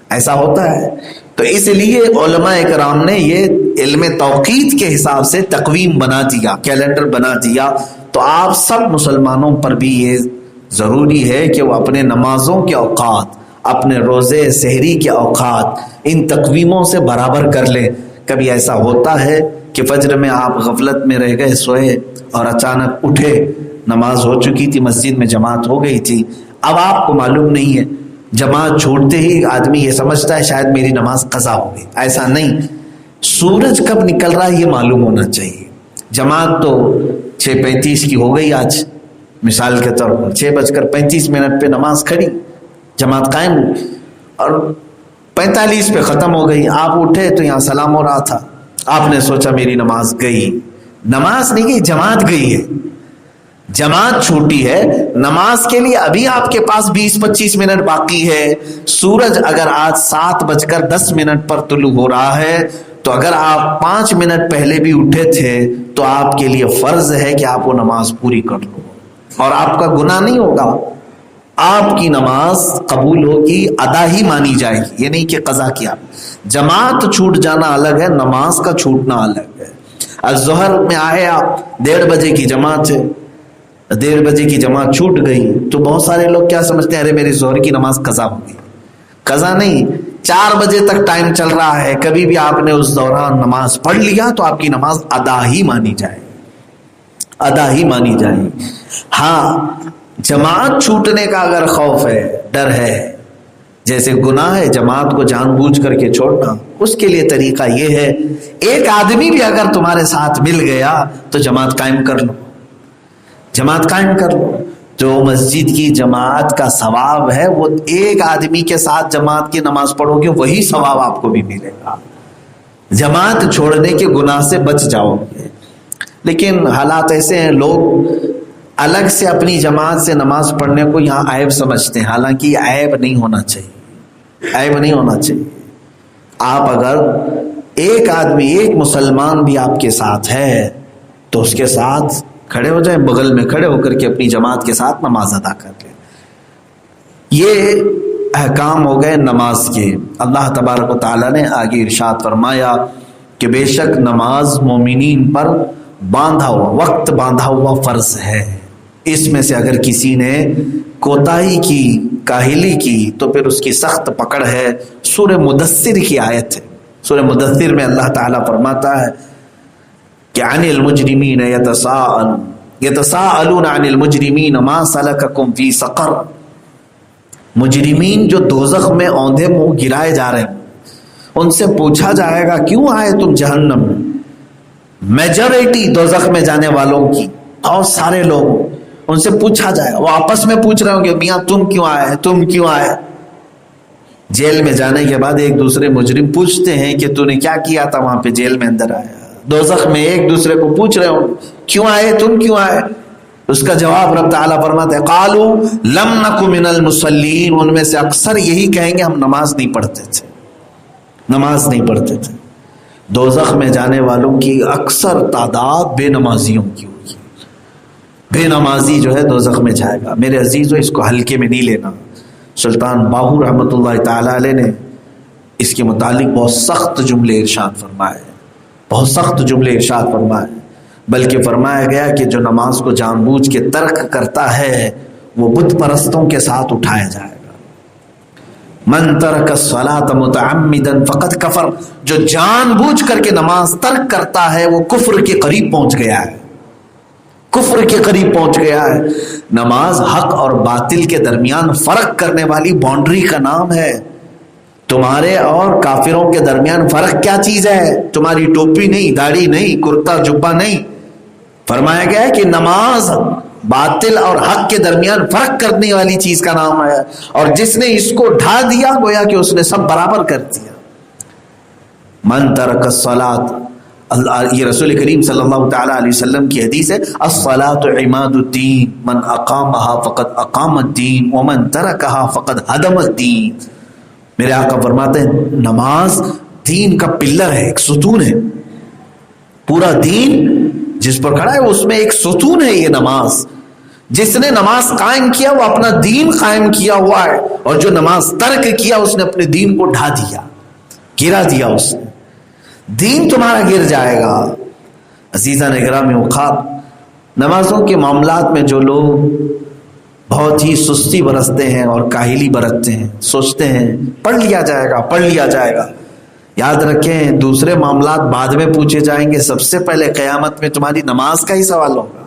ایسا ہوتا ہے. تو اس لیے علماء کرام نے یہ علم توقیت کے حساب سے تقویم بنا دیا, کیلنڈر بنا دیا. تو آپ سب مسلمانوں پر بھی یہ ضروری ہے کہ وہ اپنے نمازوں کے اوقات, اپنے روزے سحری کے اوقات ان تقویموں سے برابر کر لیں. کبھی ایسا ہوتا ہے کہ فجر میں آپ غفلت میں رہ گئے, سوئے اور اچانک اٹھے, نماز ہو چکی تھی, مسجد میں جماعت ہو گئی تھی, اب آپ کو معلوم نہیں ہے. جماعت چھوڑتے ہی آدمی یہ سمجھتا ہے شاید میری نماز قضا ہو گئی. ایسا نہیں, سورج کب نکل رہا ہے یہ معلوم ہونا چاہیے. جماعت تو 6:35 کی ہو گئی آج مثال کے طور پر, 6:35 پہ نماز کھڑی, جماعت قائم ہوئی اور 45 پہ ختم ہو گئی. آپ اٹھے تو یہاں سلام ہو رہا تھا, آپ نے سوچا میری نماز گئی. نماز نہیں گئی, جماعت گئی ہے, جماعت چھوٹی ہے. نماز کے لیے ابھی آپ کے پاس 20-25 منٹ باقی ہے. سورج اگر آج 7:10 پر طلوع ہو رہا ہے تو اگر آپ 5 منٹ پہلے بھی اٹھے تھے تو آپ کے لیے فرض ہے کہ آپ وہ نماز پوری کر لو, اور آپ کا گناہ نہیں ہوگا. آپ کی نماز قبول ہوگی, ادا ہی مانی جائے گی, یہ نہیں کہ قضا کیا. جماعت چھوٹ جانا الگ ہے, نماز کا چھوٹنا الگ ہے. الظہر میں آئے آپ 1:30 بجے کی جماعت ہے, 1:30 بجے کی جماعت چھوٹ گئی تو بہت سارے لوگ کیا سمجھتے ہیں, ارے میری ظہر کی نماز قضا ہو گئی. قضا نہیں, 4 بجے تک ٹائم چل رہا ہے, کبھی بھی آپ نے اس دوران نماز پڑھ لیا تو آپ کی نماز ادا ہی مانی جائے, ادا ہی مانی جائے. ہاں جماعت چھوٹنے کا اگر خوف ہے, ڈر ہے, جیسے گناہ ہے جماعت کو جان بوجھ کر کے چھوڑنا, اس کے لیے طریقہ یہ ہے, ایک آدمی بھی اگر تمہارے ساتھ مل گیا تو جماعت قائم کر لو, جماعت قائم کر لو. جو مسجد کی جماعت کا ثواب ہے وہ ایک آدمی کے ساتھ جماعت کی نماز پڑھو گے وہی ثواب آپ کو بھی ملے گا. جماعت چھوڑنے کے گناہ سے بچ جاؤ گے. لیکن حالات ایسے ہیں, لوگ الگ سے اپنی جماعت سے نماز پڑھنے کو یہاں عیب سمجھتے ہیں, حالانکہ یہ عیب نہیں ہونا چاہیے, عیب نہیں ہونا چاہیے. آپ اگر ایک آدمی, ایک مسلمان بھی آپ کے ساتھ ہے تو اس کے ساتھ کھڑے ہو جائیں, بغل میں کھڑے ہو کر کے اپنی جماعت کے ساتھ نماز ادا کر لیں. یہ احکام ہو گئے نماز کے. اللہ تبارک و تعالیٰ نے آگے ارشاد فرمایا کہ بے شک نماز مومنین پر باندھا ہوا, وقت باندھا ہوا فرض ہے. اس میں سے اگر کسی نے کوتاہی کی, کاہلی کی تو پھر اس کی سخت پکڑ ہے. سورہ مدثر کی آیت ہے. سورہ مدثر میں اللہ تعالیٰ فرماتا ہے کہ عن المجرمین یتساءلون عن المجرمین ما سلککم فی سقر. مجرمین جو دوزخ میں اوندھے منہ گرائے جا رہے ہیں, ان سے پوچھا جائے گا کیوں آئے تم جہنم میں. میجورٹی دوزخ میں جانے والوں کی, اور سارے لوگ, ان سے پوچھا جائے, وہ آپس میں پوچھ رہے ہوں گے میاں تم کیوں آئے, تم کیوں آئے. جیل میں جانے کے بعد ایک دوسرے مجرم پوچھتے ہیں کہ تو نے کیا کیا تھا وہاں پہ جیل میں اندر آیا. دوزخ میں ایک دوسرے کو پوچھ رہے ہوں کیوں آئے, تم کیوں آئے. اس کا جواب رب تعالیٰ فرماتے ہیں قالوا لم نک من المصلین. ان میں سے اکثر یہی کہیں گے ہم نماز نہیں پڑھتے تھے, نماز نہیں پڑھتے تھے. دوزخ میں جانے والوں کی اکثر تعداد بے نمازیوں کی ہوگی. بے نمازی جو ہے دوزخ میں جائے گا. میرے عزیزو, اس کو ہلکے میں نہیں لینا. سلطان باہو رحمۃ اللہ تعالیٰ علیہ نے اس کے متعلق بہت سخت جملے ارشاد فرمائے, بہت سخت جملے ارشاد فرمائے. بلکہ فرمایا گیا کہ جو نماز کو جان بوجھ کے ترک کرتا ہے وہ بت پرستوں کے ساتھ اٹھایا جائے گا. من ترک الصلاۃ متعمدا فقد کفر. جو جان بوجھ کر کے نماز ترک کرتا ہے وہ کفر کے قریب پہنچ گیا ہے, کفر کے قریب پہنچ گیا ہے. نماز حق اور باطل کے درمیان فرق کرنے والی باؤنڈری کا نام ہے. تمہارے اور کافروں کے درمیان فرق کیا چیز ہے؟ تمہاری ٹوپی نہیں, داڑھی نہیں, کرتا جبہ نہیں. فرمایا گیا ہے کہ نماز باطل اور حق کے درمیان فرق کرنے والی چیز کا نام ہے, اور جس نے اس کو ڈھا دیا گویا کہ اس نے سب برابر کر دیا. من ترک الصلاۃ, یہ رسول کریم صلی اللہ تعالیٰ علیہ وسلم کی حدیث ہے, الصلاۃ عماد الدین من اقامها فقد اقام الدین ومن ترکها فقد هدم الدین. میرے آقا فرماتے ہیں نماز دین کا پلر ہے, ایک ستون ہے. پورا دین جس پر کھڑا ہے اس میں ایک ستون ہے یہ نماز. جس نے نماز قائم کیا وہ اپنا دین قائم کیا ہوا ہے, اور جو نماز ترک کیا اس نے اپنے دین کو ڈھا دیا, گرا دیا. اس نے دین تمہارا گر جائے گا. عزیزان اکرامی اوقات, نمازوں کے معاملات میں جو لوگ بہت ہی سستی برتتے ہیں اور کاہلی برتتے ہیں, سوچتے ہیں پڑھ لیا جائے گا, پڑھ لیا جائے گا. یاد رکھیں دوسرے معاملات بعد میں پوچھے جائیں گے, سب سے پہلے قیامت میں تمہاری نماز کا ہی سوال ہوگا.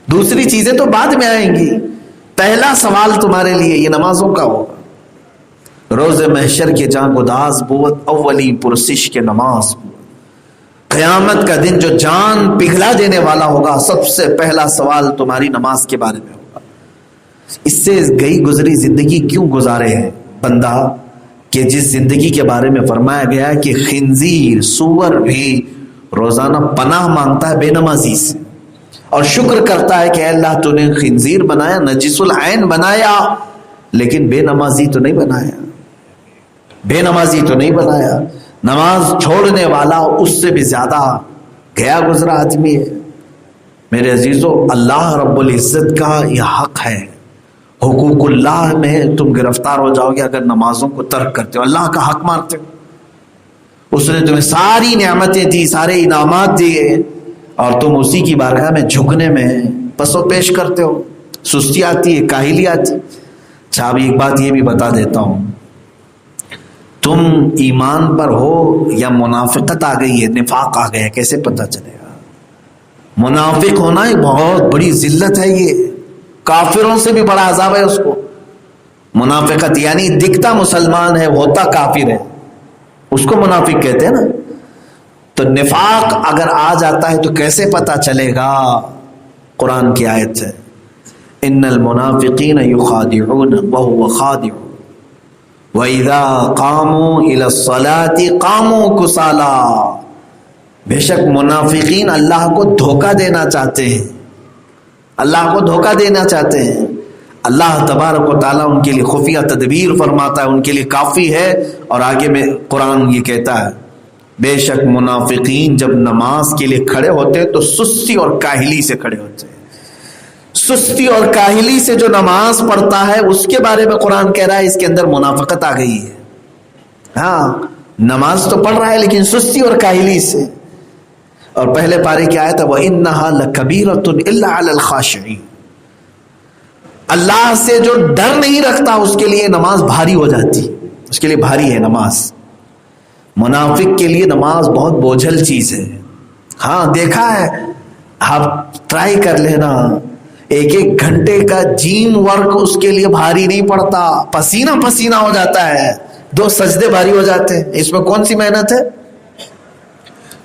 دوسری چیزیں تو بعد میں آئیں گی, پہلا سوال تمہارے لیے یہ نمازوں کا ہوگا. روز محشر کے جاں گداز بود، اولی پرسش کے نماز بود۔ قیامت کا دن جو جان پگھلا دینے والا ہوگا، سب سے پہلا سوال تمہاری نماز کے بارے میں ہوگا۔ اس سے گئی گزری زندگی کیوں گزارے ہے بندہ، کہ جس زندگی کے بارے میں فرمایا گیا ہے کہ خنزیر سور بھی روزانہ پناہ مانگتا ہے بے نمازی سے، اور شکر کرتا ہے کہ اے اللہ تو نے خنزیر بنایا، نجس العین بنایا، لیکن بے نمازی تو نہیں بنایا، بے نمازی تو نہیں بنایا۔ نماز چھوڑنے والا اس سے بھی زیادہ گیا گزرا آدمی ہے۔ میرے عزیزو، اللہ رب العزت کا یہ حق ہے، حقوق اللہ میں تم گرفتار ہو جاؤ گے اگر نمازوں کو ترک کرتے ہو، اللہ کا حق مارتے ہو۔ اس نے تمہیں ساری نعمتیں دی، سارے انعامات دیے، اور تم اسی کی بارگاہ میں جھکنے میں پس و پیش کرتے ہو، سستی آتی ہے، کاہلی آتی۔ اچھا، اب ایک بات یہ بھی بتا دیتا ہوں، تم ایمان پر ہو یا منافقت آ گئی ہے، نفاق آ گیا ہے، کیسے پتہ چلے گا؟ منافق ہونا ایک بہت بڑی ذلت ہے، یہ کافروں سے بھی بڑا عذاب ہے اس کو۔ منافقت یعنی دکھتا مسلمان ہے، ہوتا کافر ہے، اس کو منافق کہتے ہیں نا۔ تو نفاق اگر آ جاتا ہے تو کیسے پتہ چلے گا؟ قرآن کی آیت ہے، ان المنافقین یخادعون وهو خادع وَإِذَا قَامُوا إِلَى الصَّلَاةِ قَامُوا كُسَالَىٰ۔ بے شک منافقین اللہ کو دھوکہ دینا چاہتے ہیں، اللہ کو دھوکہ دینا چاہتے ہیں۔ اللہ تبارک و تعالیٰ ان کے لیے خفیہ تدبیر فرماتا ہے، ان کے لیے کافی ہے۔ اور آگے میں قرآن یہ کہتا ہے، بے شک منافقین جب نماز کے لیے کھڑے ہوتے ہیں تو سستی اور کاہلی سے کھڑے ہوتے ہیں۔ سستی اور کاہلی سے جو نماز پڑھتا ہے اس کے بارے میں قرآن کہہ رہا ہے اس کے اندر منافقت آ گئی ہے۔ ہاں، نماز تو پڑھ رہا ہے لیکن سستی اور کاہلی سے۔ اور پہلے پارے کی آیت ہے وَإِنَّهَا لَكَبِيرَةٌ إِلَّا عَلَى الْخَاشِعِينَ۔ اللہ سے جو ڈر نہیں رکھتا اس کے لیے نماز بھاری ہو جاتی، اس کے لیے بھاری ہے نماز۔ منافق کے لیے نماز بہت بوجھل چیز ہے۔ ہاں دیکھا ہے، آپ ٹرائی کر لینا، ایک ایک گھنٹے کا جیم ورک اس کے لیے بھاری نہیں پڑتا، پسینہ پسینہ ہو جاتا ہے، 2 سجدے بھاری ہو جاتے ہیں۔ اس میں کون سی محنت ہے؟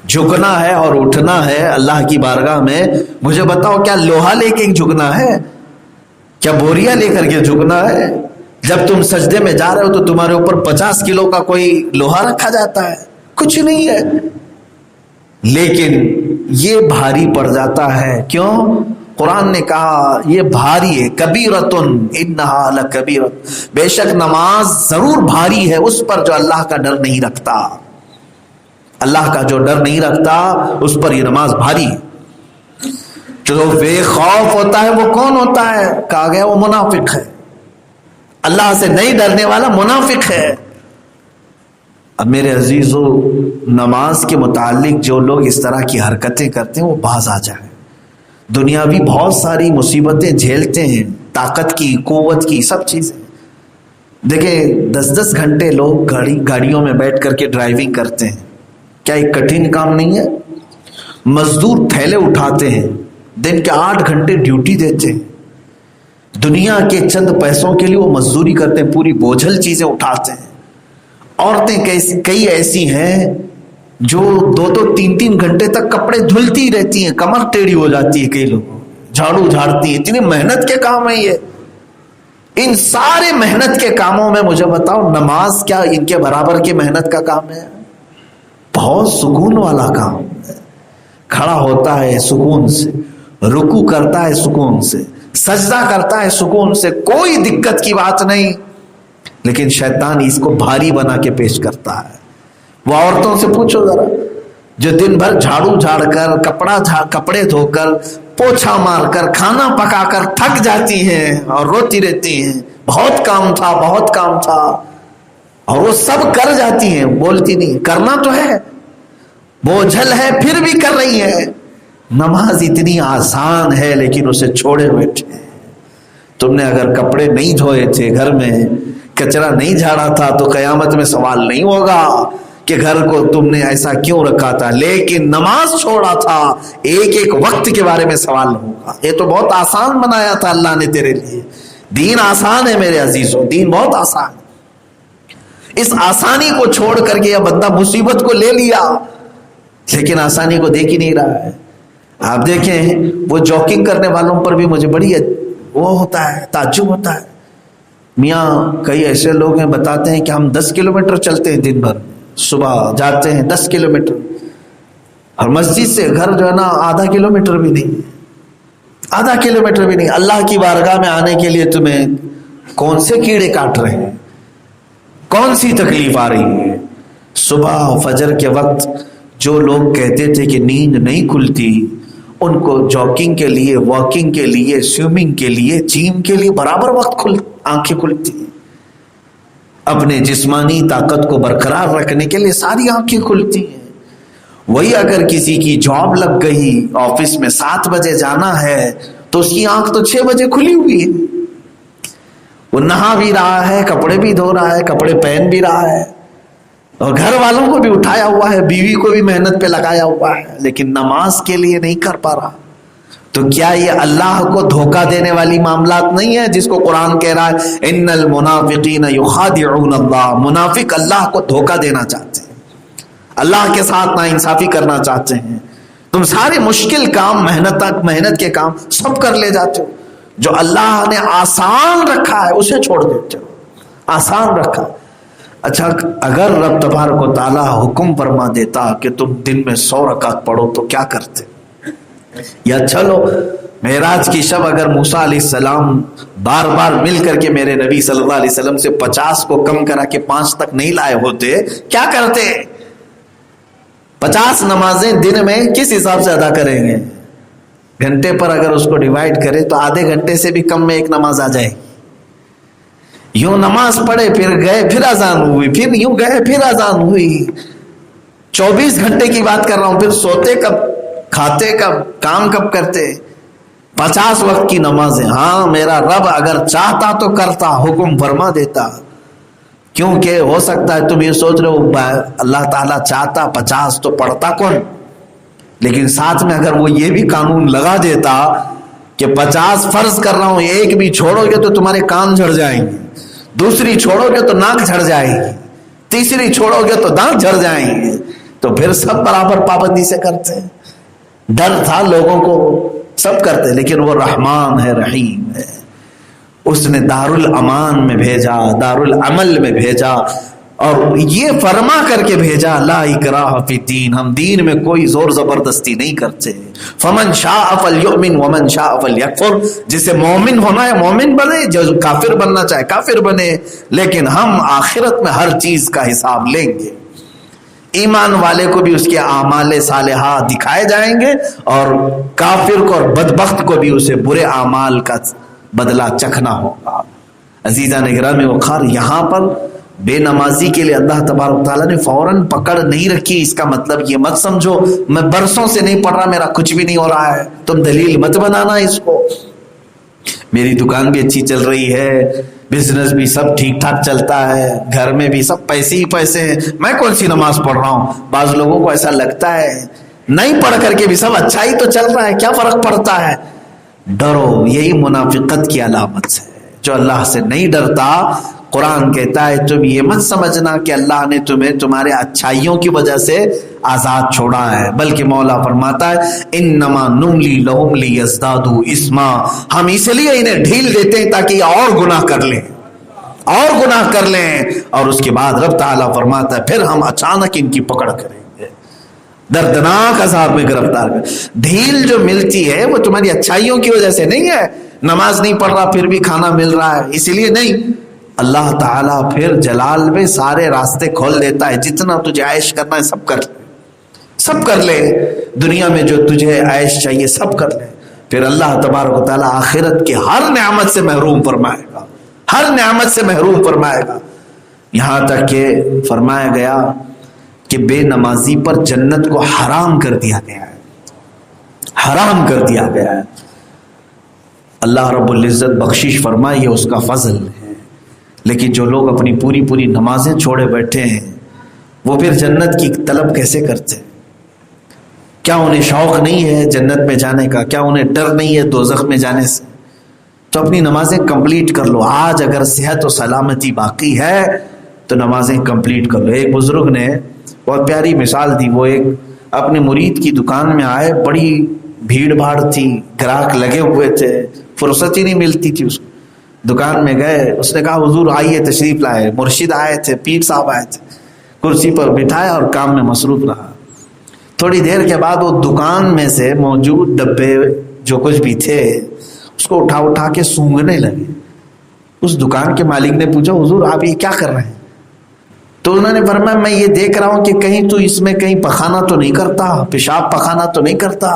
جھکنا ہے اور اٹھنا ہے اللہ کی بارگاہ میں۔ مجھے بتاؤ، کیا لوہا لے کے جھکنا ہے؟ کیا بوریا لے کر کے جھکنا ہے؟ جب تم سجدے میں جا رہے ہو تو تمہارے اوپر 50 کلو کا کوئی لوہا رکھا جاتا ہے؟ کچھ نہیں ہے، لیکن یہ بھاری پڑ جاتا ہے۔ کیوں؟ قرآن نے کہا یہ بھاری ہے، کبیرتن انہا لکبیرت، بے شک نماز ضرور بھاری ہے اس پر جو اللہ کا ڈر نہیں رکھتا۔ اللہ کا جو ڈر نہیں رکھتا اس پر یہ نماز بھاری ہے۔ جو بے خوف ہوتا ہے وہ کون ہوتا ہے؟ کہا گیا وہ منافق ہے، اللہ سے نہیں ڈرنے والا منافق ہے۔ اب میرے عزیزو، نماز کے متعلق جو لوگ اس طرح کی حرکتیں کرتے ہیں وہ باز آ جائیں۔ دنیاوی بہت ساری مصیبتیں جھیلتے ہیں، طاقت کی، قوت کی، سب چیزیں۔ دیکھیں 10-10 گھنٹے لوگ گاڑیوں میں بیٹھ کر کے ڈرائیونگ کرتے ہیں، کیا ایک کٹھن کام نہیں ہے؟ مزدور تھیلے اٹھاتے ہیں، دن کے 8 گھنٹے ڈیوٹی دیتے ہیں، دنیا کے چند پیسوں کے لیے وہ مزدوری کرتے ہیں، پوری بوجھل چیزیں اٹھاتے ہیں۔ عورتیں کئی ایسی ہیں جو 2-3 گھنٹے تک کپڑے دھلتی رہتی ہیں، کمر ٹیڑھی ہو جاتی ہے، کئی لوگ جھاڑو جھاڑتی ہیں۔ اتنی محنت کے کام ہیں یہ۔ ان سارے محنت کے کاموں میں مجھے بتاؤ نماز کیا ان کے برابر کی محنت کا کام ہے؟ بہت سکون والا کام ہے۔ کھڑا ہوتا ہے سکون سے، رکوع کرتا ہے سکون سے، سجدہ کرتا ہے سکون سے، کوئی دقت کی بات نہیں۔ لیکن شیطان اس کو بھاری بنا کے پیش کرتا ہے۔ وہ عورتوں سے پوچھو ذرا، جو دن بھر جھاڑو جھاڑ کر، کپڑے دھو کر، پوچھا مار کر، کھانا پکا کر تھک جاتی ہیں اور روتی رہتی ہیں، بہت کام تھا، بہت کام تھا، اور وہ سب کر جاتی ہیں، بولتی نہیں۔ کرنا تو ہے، بوجھل ہے، پھر بھی کر رہی ہے۔ نماز اتنی آسان ہے لیکن اسے چھوڑے بیٹھے ہیں۔ تم نے اگر کپڑے نہیں دھوئے تھے، گھر میں کچرا نہیں جھاڑا تھا، تو قیامت میں سوال نہیں ہوگا کہ گھر کو تم نے ایسا کیوں رکھا تھا، لیکن نماز چھوڑا تھا، ایک ایک وقت کے بارے میں سوال ہوگا۔ یہ تو بہت آسان بنایا تھا اللہ نے تیرے لیے۔ دین آسان ہے میرے عزیزوں، دین بہت آسان ہے۔ اس آسانی کو چھوڑ کر کے یہ بندہ مصیبت کو لے لیا، لیکن آسانی کو دیکھ ہی نہیں رہا ہے۔ آپ دیکھیں وہ جاگنگ کرنے والوں پر بھی مجھے بڑی وہ ہوتا ہے، تعجب ہوتا ہے۔ میاں کئی ایسے لوگ ہیں بتاتے ہیں کہ ہم 10 کلومیٹر چلتے ہیں دن بھر، صبح جاتے ہیں 10 کلومیٹر، اور مسجد سے گھر جو ہے نا آدھا کلومیٹر بھی نہیں، آدھا کلومیٹر بھی نہیں۔ اللہ کی بارگاہ میں آنے کے لیے تمہیں کون سے کیڑے کاٹ رہے ہیں، کون سی تکلیف آ رہی ہے؟ صبح فجر کے وقت جو لوگ کہتے تھے کہ نیند نہیں کھلتی، ان کو جاگنگ کے لیے، واکنگ کے لیے، سوئمنگ کے لیے، جم کے لیے برابر وقت آنکھیں کھلتی ہیں۔ اپنے جسمانی طاقت کو برقرار رکھنے کے لیے ساری آنکھیں کھلتی ہیں۔ وہی اگر کسی کی جاب لگ گئی، آفس میں 7 بجے جانا ہے، تو اس کی آنکھ تو 6 بجے کھلی ہوئی ہے، وہ نہا بھی رہا ہے، کپڑے بھی دھو رہا ہے، کپڑے پہن بھی رہا ہے، اور گھر والوں کو بھی اٹھایا ہوا ہے، بیوی کو بھی محنت پہ لگایا ہوا ہے، لیکن نماز کے لیے نہیں کر پا رہا۔ تو کیا یہ اللہ کو دھوکہ دینے والی معاملات نہیں ہے جس کو قرآن کہہ رہا ہے ان المنافقین یخادعون اللہ؟ منافق اللہ کو دھوکہ دینا چاہتے ہیں، اللہ کے ساتھ ناانصافی کرنا چاہتے ہیں۔ تم سارے مشکل کام، محنت کے کام سب کر لے جاتے ہو، جو اللہ نے آسان رکھا ہے اسے چھوڑ دیتے ہو، آسان رکھا۔ اچھا اگر رب تبارک و تعالیٰ حکم فرما دیتا کہ تم دن میں 100 رکعت پڑھو تو کیا کرتے؟ یا چلو معراج کی شب اگر موسیٰ علیہ السلام بار بار مل کر کے میرے نبی صلی اللہ علیہ وسلم سے 50 کو کم کرا کے 5 تک نہیں لائے ہوتے، کیا کرتے؟ 50 نمازیں دن میں کس حساب سے ادا کریں گے؟ گھنٹے پر اگر اس کو ڈیوائڈ کرے تو آدھے گھنٹے سے بھی کم میں ایک نماز آ جائے۔ یوں نماز پڑھے، پھر گئے، پھر اذان ہوئی، پھر یوں گئے، پھر اذان ہوئی۔ 24 گھنٹے کی بات کر رہا ہوں، پھر سوتے کب، کھاتے کب، کام کب کرتے؟ 50 وقت کی نمازیں۔ ہاں میرا رب اگر چاہتا تو کرتا، حکم فرما دیتا، کیونکہ ہو سکتا ہے تم یہ سوچ رہے ہو اللہ تعالیٰ چاہتا 50 تو پڑھتا کون، لیکن ساتھ میں اگر وہ یہ بھی قانون لگا دیتا کہ 50 فرض کر رہا ہوں، ایک بھی چھوڑو گے تو تمہارے کان جھڑ جائیں گے، دوسری چھوڑو گے تو ناک جھڑ جائے گی، تیسری چھوڑو گے تو دانت جھڑ جائیں گے، تو پھر سب برابر پابندی سے کرتے۔ ڈر تھا لوگوں کو، سب کرتے، لیکن وہ رحمان ہے، رحیم ہے، اس نے دارالامان میں بھیجا، دارالعمل میں بھیجا، اور یہ فرما کر کے بھیجا لا اکراہ فی الدین، ہم دین میں کوئی زور زبردستی نہیں کرتے۔ فمن شاء فلیؤمن ومن شاء فلیکفر، جسے مومن ہونا ہے مومن بنے، جو کافر بننا چاہے کافر بنے، لیکن ہم آخرت میں ہر چیز کا حساب لیں گے۔ ایمان والے کو بھی اس کے اعمال صالحہ دکھائے جائیں گے، اور کافر کو اور بدبخت کو بھی اسے برے اعمال کا بدلہ چکھنا ہوگا۔ عزیزان گرامی وقار، یہاں پر بے نمازی کے لیے اللہ تبارک تعالیٰ نے فوراً پکڑ نہیں رکھی۔ اس کا مطلب یہ مت سمجھو میں برسوں سے نہیں پڑھ رہا، میرا کچھ بھی نہیں ہو رہا ہے، تم دلیل مت بنانا اس کو۔ میری دکان بھی اچھی چل رہی ہے، بزنس بھی سب ٹھیک ٹھاک چلتا ہے، گھر میں بھی سب پیسے ہی پیسے ہیں، میں کون سی نماز پڑھ رہا ہوں؟ بعض لوگوں کو ایسا لگتا ہے، نہیں پڑھ کر کے بھی سب اچھا ہی تو چل رہا ہے، کیا فرق پڑتا ہے؟ ڈرو، یہی منافقت کی علامت ہے۔ جو اللہ سے نہیں ڈرتا، قرآن کہتا ہے تم یہ مت سمجھنا کہ اللہ نے تمہیں تمہارے اچھائیوں کی وجہ سے آزاد چھوڑا ہے، بلکہ مولا فرماتا ہے انما نملی لہم لیزدادوا اثما، ہم اس لیے انہیں ڈھیل دیتے ہیں تاکہ یہ اور گناہ کر لیں، اور گناہ کر لیں، اور اس کے بعد رب تعالیٰ فرماتا ہے پھر ہم اچانک ان کی پکڑ کریں گے، دردناک عذاب میں گرفتار کر۔ ڈھیل جو ملتی ہے وہ تمہاری اچھائیوں کی وجہ سے نہیں ہے، نماز نہیں پڑھ رہا پھر بھی کھانا مل رہا ہے اس لیے نہیں، اللہ تعالیٰ پھر جلال میں سارے راستے کھول دیتا ہے، جتنا تجھے عیش کرنا ہے سب کر لے، سب کر لے، دنیا میں جو تجھے عیش چاہیے سب کر لے، پھر اللہ تبارک و تعالیٰ آخرت کے ہر نعمت سے محروم فرمائے گا، ہر نعمت سے محروم فرمائے گا۔ یہاں تک کہ فرمایا گیا کہ بے نمازی پر جنت کو حرام کر دیا گیا ہے، حرام کر دیا گیا ہے۔ اللہ رب العزت بخشش فرمائے، یہ اس کا فضل ہے، لیکن جو لوگ اپنی پوری نمازیں چھوڑے بیٹھے ہیں وہ پھر جنت کی طلب کیسے کرتے ہیں؟ کیا انہیں شوق نہیں ہے جنت میں جانے کا؟ کیا انہیں ڈر نہیں ہے دوزخ میں جانے سے؟ تو اپنی نمازیں کمپلیٹ کر لو۔ آج اگر صحت و سلامتی باقی ہے تو نمازیں کمپلیٹ کر لو۔ ایک بزرگ نے بہت پیاری مثال دی، وہ ایک اپنے مرید کی دکان میں آئے، بڑی بھیڑ بھاڑ تھی، گراہک لگے ہوئے تھے، فرصت ہی نہیں ملتی تھی اس کو۔ دکان میں گئے، اس نے کہا حضور آئیے تشریف لائے، مرشد آئے تھے، پیر صاحب آئے تھے، کرسی پر بٹھایا اور کام میں مصروف رہا۔ تھوڑی دیر کے بعد وہ دکان میں سے موجود ڈبے جو کچھ بھی تھے اس کو اٹھا اٹھا کے سونگھنے لگے۔ اس دکان کے مالک نے پوچھا حضور آپ یہ کیا کر رہے ہیں؟ تو انہوں نے فرمایا میں یہ دیکھ رہا ہوں کہ کہیں تو اس میں کہیں پخانا تو نہیں کرتا، پیشاب پخانا تو نہیں کرتا،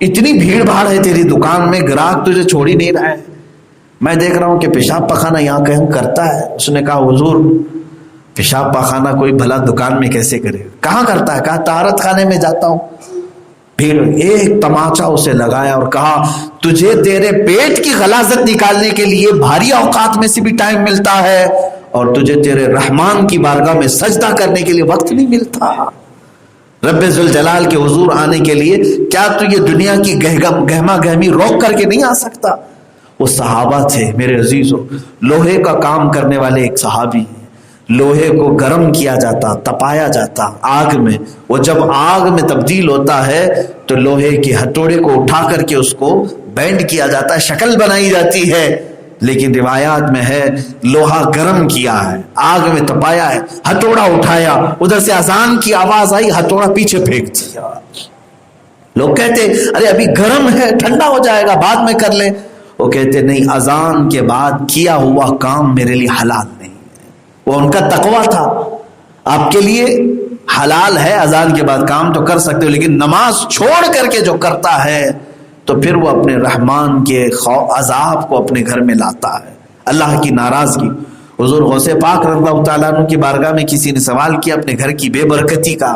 اتنی بھیڑ بھاڑ ہے تیری دکان میں، گراہک تجھے چھوڑ ہی نہیں رہا ہے، میں دیکھ رہا ہوں کہ پیشاب پخانا یہاں کہیں کرتا ہے۔ اس نے کہا حضور پیشاب پخانا کوئی بھلا دکان میں کیسے کرے؟ کہاں کرتا ہے؟ کہا طہارت خانے میں جاتا ہوں۔ پھر ایک تماچا اسے لگایا اور کہا تجھے تیرے پیٹ کی غلاظت نکالنے کے لیے بھاری اوقات میں سے بھی ٹائم ملتا ہے اور تجھے تیرے رحمان کی بارگاہ میں سجدہ کرنے کے لیے وقت نہیں ملتا۔ رب ذوالجلال کے حضور آنے کے لیے کیا تو یہ دنیا کی گہما گہمی روک کر کے نہیں آ سکتا؟ وہ صحابہ تھے میرے عزیزو، لوہے کا کام کرنے والے ایک صحابی، لوہے کو گرم کیا جاتا، تپایا جاتا آگ میں، وہ جب آگ میں تبدیل ہوتا ہے تو لوہے کے ہتھوڑے کو اٹھا کر کے اس کو بینڈ کیا جاتا ہے، شکل بنائی جاتی ہے، لیکن روایات میں ہے لوہا گرم کیا ہے، آگ میں تپایا ہے، ہتھوڑا اٹھایا، ادھر سے اذان کی آواز آئی، ہتھوڑا پیچھے پھینک دیا۔ لوگ کہتے ارے ابھی گرم ہے، ٹھنڈا ہو جائے گا بعد میں کر لیں، وہ کہتے نہیں، اذان کے بعد کیا ہوا کام میرے لیے حلال نہیں ہے۔ وہ ان کا تقویٰ تھا، آپ کے لیے حلال ہے اذان کے بعد کام تو کر سکتے ہو، لیکن نماز چھوڑ کر کے جو کرتا ہے تو پھر وہ اپنے رحمان کے عذاب کو اپنے گھر میں لاتا ہے، اللہ کی ناراضگی۔ حضور غوث پاک رضی اللہ تعالیٰ عنہ کی بارگاہ میں کسی نے سوال کیا اپنے گھر کی بے برکتی کا،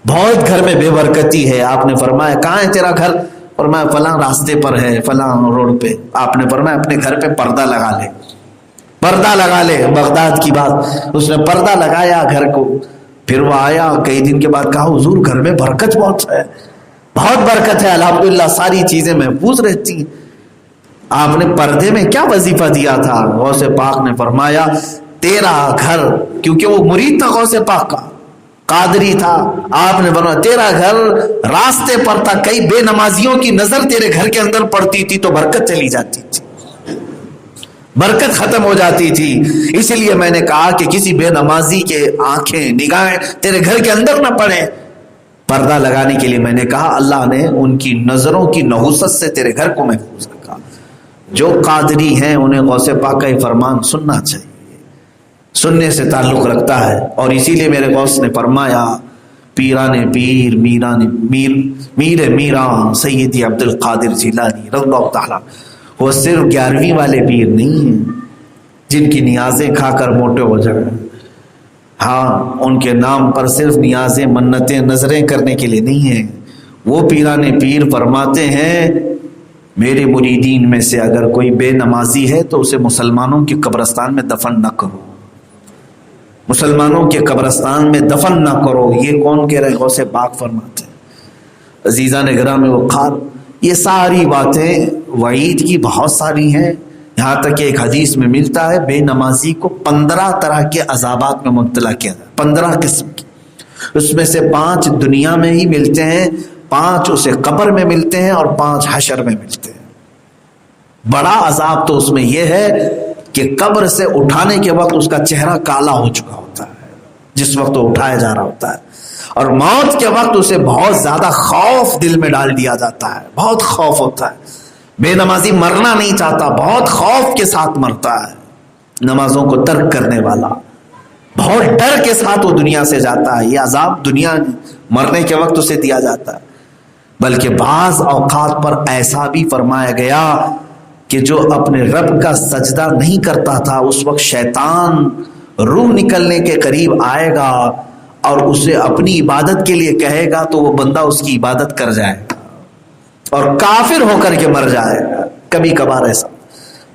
بہت گھر میں بے برکتی ہے، آپ نے فرمایا کہاں ہے تیرا گھر؟ فرمایا فلاں راستے پر ہے، فلاں روڈ پہ۔ آپ نے فرمایا اپنے گھر پہ پردہ لگا لے، پردہ لگا لے، بغداد کی بات، اس نے پردہ لگایا گھر کو۔ پھر وہ آیا کئی دن کے بعد، کہا حضور گھر میں برکت بہت ہے، بہت برکت ہے، الحمدللہ ساری چیزیں محفوظ رہتی ہیں، آپ نے پردے میں کیا وظیفہ دیا تھا؟ غوث پاک نے فرمایا تیرا گھر، کیونکہ وہ مرید تھا غوث پاک کا، قادری تھا، آپ نے فرمایا تیرا گھر راستے پر تھا، کئی بے نمازیوں کی نظر تیرے گھر کے اندر پڑتی تھی تو برکت چلی جاتی تھی، برکت ختم ہو جاتی تھی، اسی لیے میں نے کہا کہ کسی بے نمازی کے آنکھیں نگاہیں تیرے گھر کے اندر نہ پڑے، پردہ لگانے کے لیے میں نے کہا اللہ نے ان کی نظروں کی نحوست سے تیرے گھر کو محفوظ رکھا۔ جو قادری ہیں انہیں غوث پاک کا یہ فرمان سننا چاہیے، سننے سے تعلق رکھتا ہے، اور اسی لیے میرے غوث نے فرمایا پیران پیر میر میران سیدی عبد القادر جیلانی رضی اللہ تعالیٰ، وہ صرف 11ویں والے پیر نہیں ہیں جن کی نیازیں کھا کر موٹے ہو جائیں، ہاں ان کے نام پر صرف نیازیں منتیں نظریں کرنے کے لیے نہیں ہیں، وہ پیران پیر فرماتے ہیں میرے مریدین میں سے اگر کوئی بے نمازی ہے تو اسے مسلمانوں کے قبرستان میں دفن نہ کرو، مسلمانوں کے قبرستان میں دفن نہ کرو۔ یہ کون کہہ رہے؟ غوث پاک فرماتے ہیں۔ عزیزان گرامی وقار، یہ ساری باتیں وعید کی بہت ساری ہیں، یہاں تک کہ ایک حدیث میں ملتا ہے بے نمازی کو 15 طرح کے عذابات میں مبتلا کیا جائے، 15 قسم کی، اس میں سے 5 دنیا میں ہی ملتے ہیں، 5 اسے قبر میں ملتے ہیں اور 5 حشر میں ملتے ہیں۔ بڑا عذاب تو اس میں یہ ہے کہ قبر سے اٹھانے کے وقت اس کا چہرہ کالا ہو چکا ہوتا ہے جس وقت وہ اٹھایا جا رہا ہوتا ہے، اور موت کے وقت اسے بہت زیادہ خوف دل میں ڈال دیا جاتا ہے، بہت خوف ہوتا ہے، بے نمازی مرنا نہیں چاہتا، بہت خوف کے ساتھ مرتا ہے، نمازوں کو ترک کرنے والا بہت ڈر کے ساتھ وہ دنیا سے جاتا ہے۔ یہ عذاب دنیا مرنے کے وقت اسے دیا جاتا ہے، بلکہ بعض اوقات پر ایسا بھی فرمایا گیا کہ جو اپنے رب کا سجدہ نہیں کرتا تھا اس وقت شیطان روح نکلنے کے قریب آئے گا اور اسے اپنی عبادت کے لیے کہے گا تو وہ بندہ اس کی عبادت کر جائے گا اور کافر ہو کر کے مر جائے گا، کبھی کبھار ایسا۔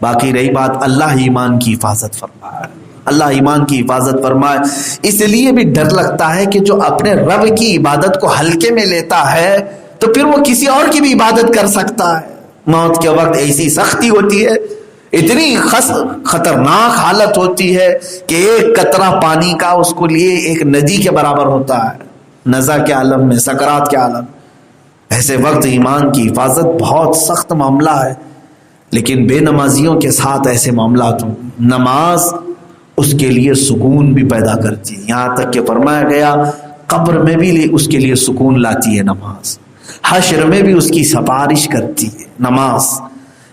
باقی رہی بات اللہ ایمان کی حفاظت فرمائے، اللہ ایمان کی حفاظت فرمائے، اس لیے بھی ڈر لگتا ہے کہ جو اپنے رب کی عبادت کو ہلکے میں لیتا ہے تو پھر وہ کسی اور کی بھی عبادت کر سکتا ہے۔ موت کے وقت ایسی سختی ہوتی ہے، اتنی خطرناک حالت ہوتی ہے کہ ایک قطرہ پانی کا اس کو لیے ایک ندی کے برابر ہوتا ہے، نزا کے عالم میں، سکرات کے عالم۔ ایسے وقت ایمان کی حفاظت بہت سخت معاملہ ہے، لیکن بے نمازیوں کے ساتھ ایسے معاملات ہوں۔ نماز اس کے لیے سکون بھی پیدا کرتی ہے، یہاں تک کہ فرمایا گیا قبر میں بھی اس کے لیے سکون لاتی ہے نماز، حشر میں بھی اس کی سفارش کرتی ہے نماز۔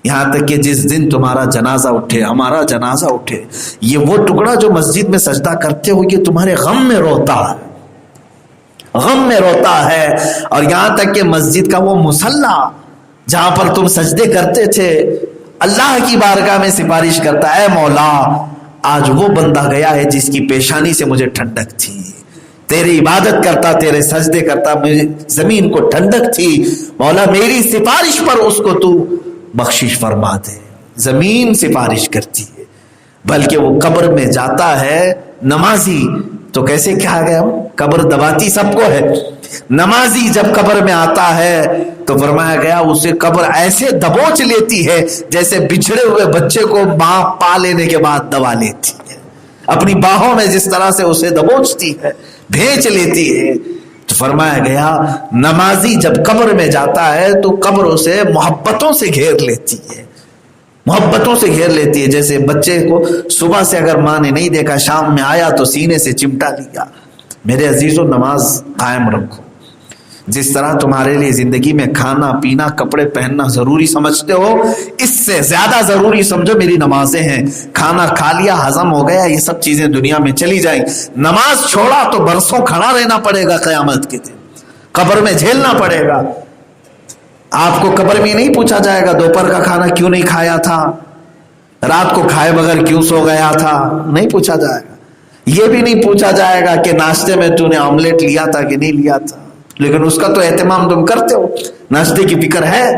یہاں تک کہ جس دن تمہارا جنازہ اٹھے، ہمارا جنازہ اٹھے، یہ وہ ٹکڑا جو مسجد میں سجدہ کرتے ہو یہ تمہارے غم میں روتا ہے، غم میں روتا ہے۔ اور یہاں تک کہ مسجد کا وہ مصلی جہاں پر تم سجدے کرتے تھے، اللہ کی بارگاہ میں سفارش کرتا ہے، مولا آج وہ بندہ گیا ہے جس کی پیشانی سے مجھے ٹھنڈک تھی، تیری عبادت کرتا، تیرے سجدے کرتا، مجھے زمین کو ٹھنڈک تھی، مولا میری سفارش پر اس کو تو بخشش فرما دے۔ زمین سفارش کرتی ہے، بلکہ وہ قبر میں جاتا ہے نمازی تو کیسے کہا گیا، قبر دباتی سب کو ہے، نمازی جب قبر میں آتا ہے تو فرمایا گیا اسے قبر ایسے دبوچ لیتی ہے جیسے بچھڑے ہوئے بچے کو ماں پا لینے کے بعد دبا لیتی ہے، اپنی باہوں میں جس طرح سے اسے دبوچتی ہے، بھینچ لیتی ہے۔ تو فرمایا گیا نمازی جب قبر میں جاتا ہے تو قبر اسے محبتوں سے گھیر لیتی ہے، محبتوں سے گھیر لیتی ہے، جیسے بچے کو صبح سے اگر ماں نے نہیں دیکھا، شام میں آیا تو سینے سے چمٹا لیا۔ میرے عزیزو نماز قائم رکھو، جس طرح تمہارے لیے زندگی میں کھانا پینا کپڑے پہننا ضروری سمجھتے ہو، اس سے زیادہ ضروری سمجھو میری نمازیں ہیں۔ کھانا کھا لیا، ہضم ہو گیا، یہ سب چیزیں دنیا میں چلی جائیں، نماز چھوڑا تو برسوں کھڑا رہنا پڑے گا، قیامت کے دن قبر میں جھیلنا پڑے گا۔ آپ کو قبر میں نہیں پوچھا جائے گا دوپہر کا کھانا کیوں نہیں کھایا تھا، رات کو کھائے بغیر کیوں سو گیا تھا، نہیں پوچھا جائے گا۔ یہ بھی نہیں پوچھا جائے گا کہ ناشتے میں تو نے آملیٹ لیا تھا کہ نہیں لیا تھا، لیکن اس کا تو اہتمام تم کرتے ہو، ناشتے کی فکر ہے،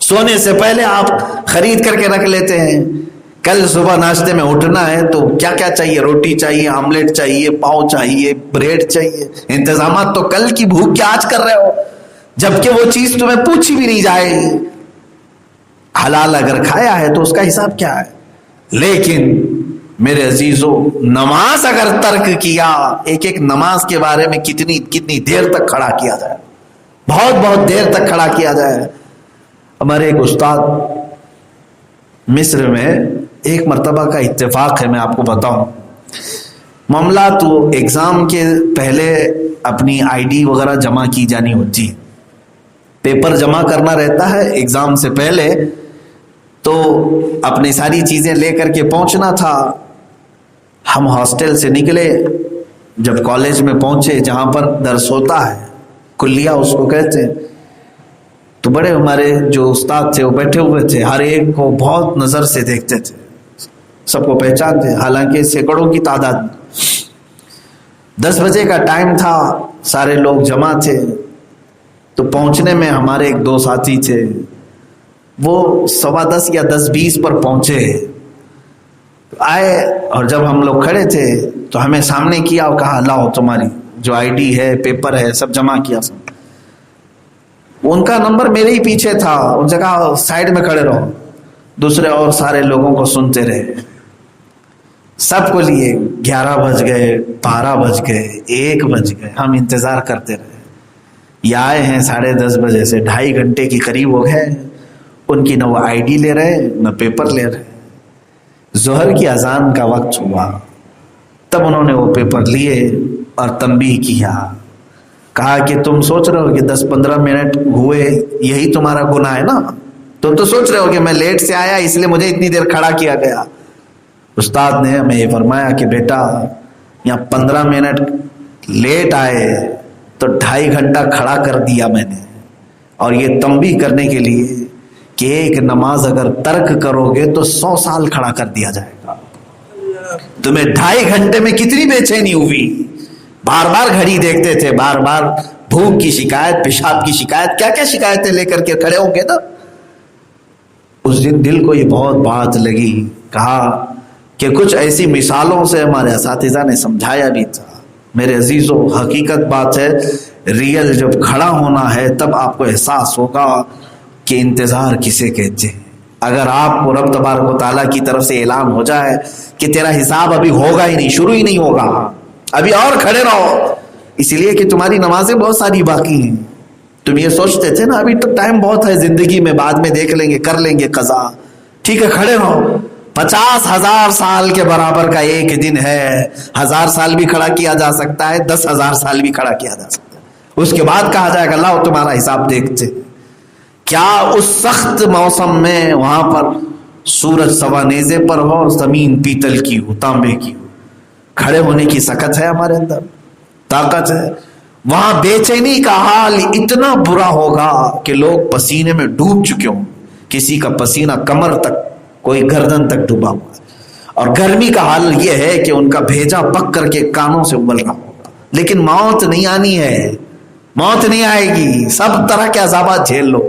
سونے سے پہلے آپ خرید کر کے رکھ لیتے ہیں، کل صبح ناشتے میں اٹھنا ہے تو کیا کیا چاہیے، روٹی چاہیے، آملیٹ چاہیے، پاؤ چاہیے، بریڈ چاہیے، انتظامات تو کل کی بھوک کے آج کر رہے ہو، جبکہ وہ چیز تمہیں پوچھی بھی نہیں جائے گی۔ حلال اگر کھایا ہے تو اس کا حساب کیا ہے، لیکن میرے عزیزو نماز اگر ترک کیا، ایک ایک نماز کے بارے میں کتنی دیر تک کھڑا کیا جائے، بہت دیر تک کھڑا کیا جائے۔ ہمارے ایک استاد مصر میں ایک مرتبہ کا اتفاق ہے، میں آپ کو بتاؤں، معاملہ تو ایگزام کے پہلے اپنی آئی ڈی وغیرہ جمع کی جانی ہوتی ہے، پیپر جمع کرنا رہتا ہے ایگزام سے پہلے، تو اپنی ساری چیزیں لے کر کے پہنچنا تھا۔ ہم ہاسٹل سے نکلے، جب کالج میں پہنچے جہاں پر درس ہوتا ہے، کلیہ اس کو کہتے ہیں، تو بڑے ہمارے جو استاد تھے وہ بیٹھے ہوئے تھے، ہر ایک کو بہت نظر سے دیکھتے تھے، سب کو پہچانتے، حالانکہ سینکڑوں کی تعداد میں۔ 10 بجے کا ٹائم تھا، سارے لوگ جمع تھے، تو پہنچنے میں ہمارے ایک دو ساتھی تھے، وہ 10:15 یا 10:20 پر پہنچے آئے، اور جب ہم لوگ کھڑے تھے تو ہمیں سامنے کیا اور کہا لاؤ تمہاری جو آئی ڈی ہے، پیپر ہے، سب جمع کیا۔ سب ان کا نمبر میرے ہی پیچھے تھا، ان سے کہا سائڈ میں کھڑے رہو، دوسرے اور سارے لوگوں کو سنتے رہے، سب کو لیے 11 بج گئے، 12 بج گئے، 1 بج گئے، ہم انتظار کرتے رہے۔ یہ آئے ہیں 10:30 بجے سے 2.5 گھنٹے کی قریب ہو گئے، ان کی نہ وہ آئی ڈی لے رہے نہ پیپر لے رہے۔ ظہر کی اذان کا وقت ہوا، تب انہوں نے وہ پیپر لیے اور تنبیہ کیا، کہا کہ تم سوچ رہے ہو کہ 10-15 منٹ ہوئے یہی تمہارا گناہ ہے نا، تم تو سوچ رہے ہو کہ میں لیٹ سے آیا اس لیے مجھے اتنی دیر کھڑا کیا گیا۔ استاد نے ہمیں یہ فرمایا کہ بیٹا یہاں 15 منٹ لیٹ آئے تو 2.5 گھنٹہ کھڑا کر دیا میں نے، اور یہ تنبیہ کرنے کے لیے کہ ایک نماز اگر ترک کرو گے تو 100 سال کھڑا کر دیا جائے گا۔ تمہیں 2.5 گھنٹے میں کتنی بے چینی ہوئی، بار بار گھڑی دیکھتے تھے، بار بار بھوک کی شکایت، پیشاب کی شکایت، کیا کیا شکایتیں لے کر کے کھڑے ہوں گے نا۔ اس دن دل کو یہ بہت بات لگی، کہا کہ کچھ ایسی مثالوں سے ہمارے اساتذہ نے سمجھایا بھی تھا۔ میرے عزیزو حقیقت بات ہے، ریئل جب کھڑا ہونا ہے تب آپ کو احساس ہوگا کہ انتظار کسے کہتے ہیں، اگر آپ کو رب تبارک و تعالیٰ کی طرف سے اعلان ہو جائے کہ تیرا حساب ابھی ہوگا ہی نہیں، شروع ہی نہیں ہوگا، ابھی اور کھڑے رہو، اس لیے کہ تمہاری نمازیں بہت ساری باقی ہیں. تم یہ سوچتے تھے نا ابھی تو ٹائم بہت ہے زندگی میں، بعد میں دیکھ لیں گے، کر لیں گے قضا. ٹھیک ہے، کھڑے رہو. 50,000 سال کے برابر کا ایک دن ہے. 1000 سال بھی کھڑا کیا جا سکتا ہے، 10,000 سال بھی کھڑا کیا جا سکتا ہے. اس کے بعد کہا جائے گا اللہ تمہارا حساب دیکھتے. کیا اس سخت موسم میں وہاں پر سورج سوا نیزے پر ہو، زمین پیتل کی ہو، تانبے کی ہو، کھڑے ہونے کی سکت ہے ہمارے اندر، طاقت ہے؟ وہاں بے چینی کا حال اتنا برا ہوگا کہ لوگ پسینے میں ڈوب چکے ہوں. کسی کا پسینہ کمر تک، کوئی گردن تک ڈوبا ہوا ہے. اور گرمی کا حال یہ ہے کہ ان کا بھیجا پک کر کے کانوں سے ابل رہا ہوگا. لیکن موت نہیں آنی ہے، موت نہیں آئے گی. سب طرح کے عذابات جھیل لو.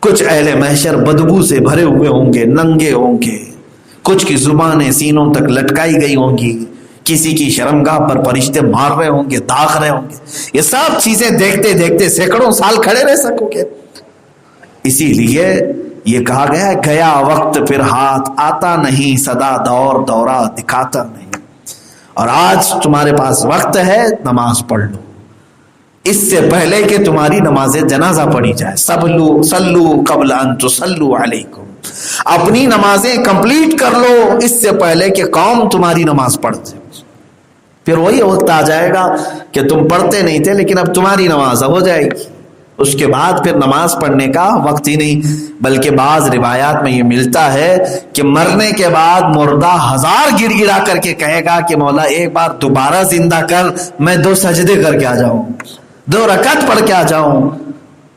کچھ اہل محشر بدبو سے بھرے ہوئے ہوں گے، ننگے ہوں گے، کچھ کی زبانیں سینوں تک لٹکائی گئی ہوں گی، کسی کی شرمگاہ پر فرشتے مار رہے ہوں گے، داغ رہے ہوں گے. یہ سب چیزیں دیکھتے دیکھتے سینکڑوں سال کھڑے رہ سکو گے. اسی لیے یہ کہا گیا ہے گیا وقت پھر ہاتھ آتا نہیں، صدا دور دورہ دکھاتا نہیں. اور آج تمہارے پاس وقت ہے، نماز پڑھ لو اس سے پہلے کہ تمہاری نماز جنازہ پڑھی جائے. صلو قبل ان تصلوا علیکم، اپنی نمازیں کمپلیٹ کر لو اس سے پہلے کہ قوم تمہاری نماز پڑھ جائے. پھر وہی وقت آ جائے گا کہ تم پڑھتے نہیں تھے لیکن اب تمہاری نماز ہو جائے گی. اس کے بعد پھر نماز پڑھنے کا وقت ہی نہیں. بلکہ بعض روایات میں یہ ملتا ہے کہ مرنے کے بعد مردہ 1000 گڑ گڑا کر کے کہے گا کہ مولا ایک بار دوبارہ زندہ کر، میں 2 سجدے کر کے آ جاؤں، 2 رکعت پڑھ کے آ جاؤں.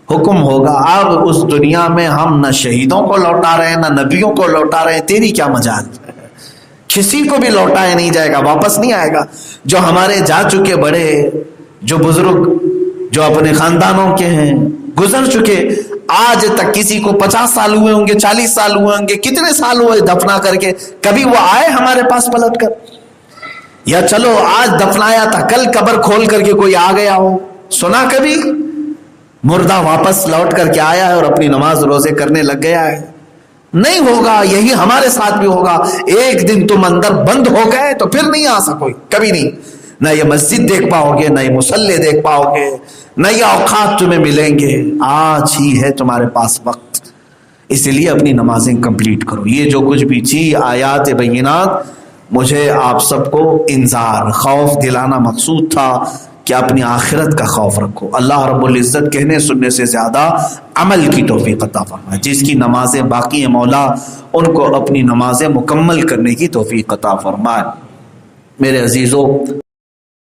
حکم ہوگا. اب اس دنیا میں ہم نہ شہیدوں کو لوٹا رہے ہیں، نہ نبیوں کو لوٹا رہے ہیں. تیری کیا مجال ہے؟ کسی کو بھی لوٹایا نہیں جائے گا، واپس نہیں آئے گا. جو ہمارے جا چکے بڑے، جو بزرگ، جو اپنے خاندانوں کے ہیں، گزر چکے، آج تک کسی کو 50 سال ہوئے ہوں گے، 40 سال ہوئے ہوں گے، کتنے سال ہوئے دفنا کر کے، کبھی وہ آئے ہمارے پاس پلٹ کر؟ یا چلو آج دفنایا تھا، کل قبر کھول کر کے کوئی آ گیا ہو، سنا کبھی؟ مردہ واپس لوٹ کر کے آیا ہے اور اپنی نماز روزے کرنے لگ گیا ہے؟ نہیں ہوگا. یہی ہمارے ساتھ بھی ہوگا. ایک دن تم اندر بند ہو گئے تو پھر نہیں آ سکو، کبھی نہیں. نہ یہ مسجد دیکھ پاؤ گے، نہ یہ مصلے دیکھ پاؤ گے، نہ یہ اوقات تمہیں ملیں گے. آج ہی ہے تمہارے پاس وقت، اس لیے اپنی نمازیں کمپلیٹ کرو. یہ جو کچھ بھی تھی آیات بینات، مجھے آپ سب کو انذار، خوف دلانا مقصود تھا کہ اپنی آخرت کا خوف رکھو. اللہ رب العزت کہنے سننے سے زیادہ عمل کی توفیق عطا فرمائے. جس کی نمازیں باقی ہیں مولا ان کو اپنی نمازیں مکمل کرنے کی توفیق عطا فرمائے. میرے عزیزو،